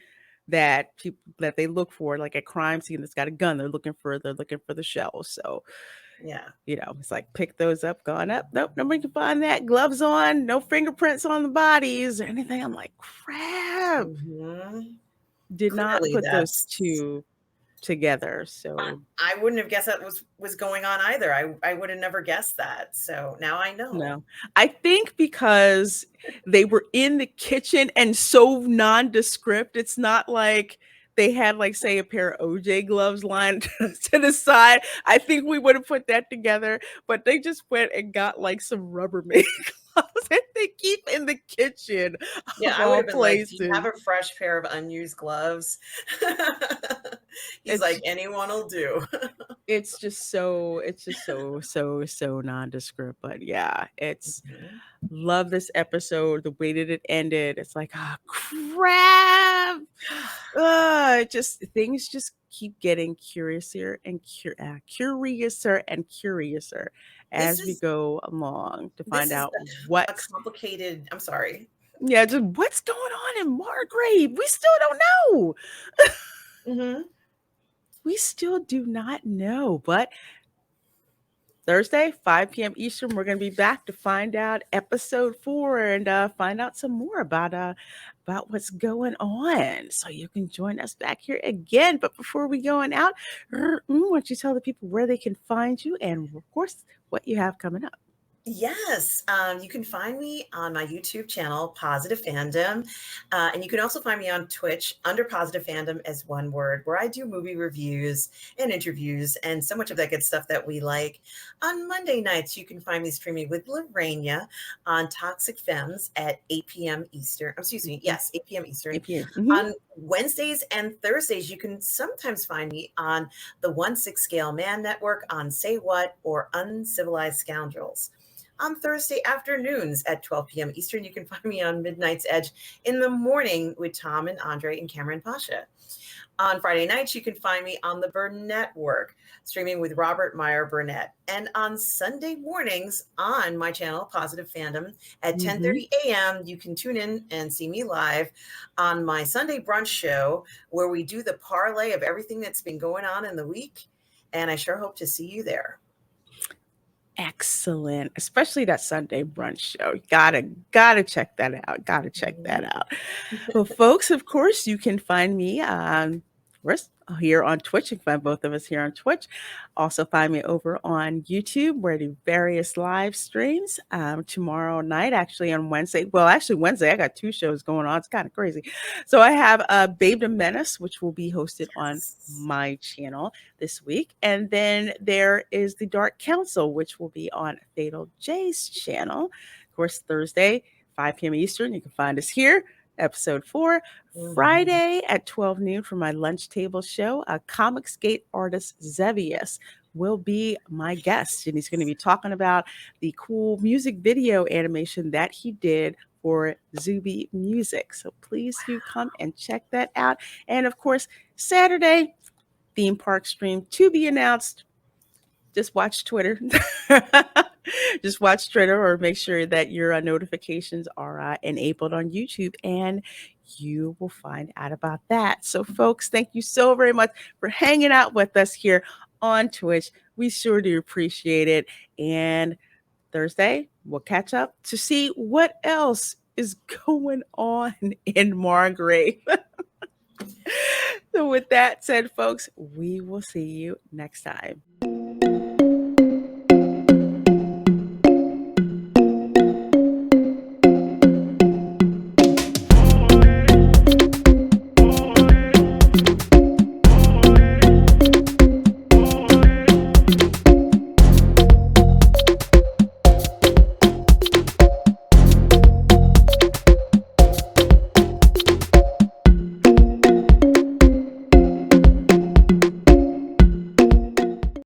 Speaker 1: that people that they look for, like a crime scene that's got a gun. They're looking for the shells. So
Speaker 2: Yeah.
Speaker 1: It's like pick those up, gone up. Nope, nobody can find that. Gloves on, no fingerprints on the bodies or anything. I'm like, crap.
Speaker 2: Mhm.
Speaker 1: Did not
Speaker 2: Clearly,
Speaker 1: put those
Speaker 2: that's
Speaker 1: two together. So
Speaker 2: I wouldn't have guessed that was going on either. I would have never guessed that. So now I know.
Speaker 1: no. I think because they were in the kitchen and so nondescript, it's not like they had, like, say, a pair of OJ gloves lined to the side. I think we would have put that together, but they just went and got like some Rubbermaid gloves that they keep in the kitchen
Speaker 2: Yeah,
Speaker 1: of
Speaker 2: I would
Speaker 1: all
Speaker 2: have been like, "Do you have
Speaker 1: places.
Speaker 2: a fresh pair of unused gloves?" He's like,
Speaker 1: It's
Speaker 2: "Anyone will do."
Speaker 1: it's just so nondescript, but yeah, it's
Speaker 2: Mhm.
Speaker 1: love this episode, the way that it ended. It's like, "Ah, crap!" Just things just keep getting curiouser and curiouser
Speaker 2: This
Speaker 1: as we
Speaker 2: is
Speaker 1: go along to
Speaker 2: this
Speaker 1: find
Speaker 2: is
Speaker 1: out
Speaker 2: a
Speaker 1: what's
Speaker 2: complicated I'm sorry.
Speaker 1: yeah, just what's going on in Margrave. We still don't know.
Speaker 2: Mhm.
Speaker 1: We still do not know, but Thursday, 5 p.m. Eastern, we're going to be back to find out episode 4 and find out some more about what's going on. So you can join us back here again. But before we go on out, why don't you tell the people where they can find you and, of course, what you have coming up?
Speaker 2: Yes, you can find me on my YouTube channel, Positive Fandom, and you can also find me on Twitch under Positive Fandom as one word, where I do movie reviews and interviews and so much of that good stuff that we like. On Monday nights, you can find me streaming with Lorena on Toxic Femmes at 8 p.m. Eastern. Excuse me,
Speaker 1: Mhm.
Speaker 2: yes, 8 p.m. Eastern.
Speaker 1: APA.
Speaker 2: On Wednesdays and Thursdays, you can sometimes find me on the 1/6 Scale Man Network on Say What or Uncivilized Scoundrels. On Thursday afternoons at 12 p.m. Eastern, you can find me on Midnight's Edge in the morning with Tom and Andre and Cameron Pasha. On Friday nights, you can find me on the Burnett Work, streaming with Robert Meyer Burnett. And on Sunday mornings on my channel, Positive Fandom, at
Speaker 1: Hmm.
Speaker 2: 10:30 a.m., you can tune in and see me live on my Sunday brunch show, where we do the parlay of everything that's been going on in the week. And I sure hope to see you there.
Speaker 1: Excellent, especially that Sunday brunch show. Gotta check that out. Gotta check that
Speaker 2: Mhm.
Speaker 1: out. Well, folks, of course, you can find me here on Twitch. You can find both of us here on Twitch. Also, find me over on YouTube where I do various live streams. Tomorrow night, actually, on Wednesday. Well, actually, Wednesday, I got two shows going on. It's kind of crazy. So, I have Blvd Menace, which will be hosted on
Speaker 2: Yes.
Speaker 1: my channel this week. And then there is the Dark Council, which will be on Fatal J's channel. Of course, Thursday, 5 p.m. Eastern. You can find us here episode 4.
Speaker 2: Mhm.
Speaker 1: Friday at 12 noon for my lunch table show, a comic skate artist Zevius will be my guest, and he's going to be talking about the cool music video animation that he did for Zuby Music. So please do come and check that out. And of course, Saturday, theme park stream to be announced. Just watch Twitter. Just watch Twitter or make sure that your notifications are enabled on YouTube and you will find out about that. So, folks, thank you so very much for hanging out with us here on Twitch. We sure do appreciate it. And Thursday, we'll catch up to see what else is going on in Margrave. So, with that said, folks, we will see you next time.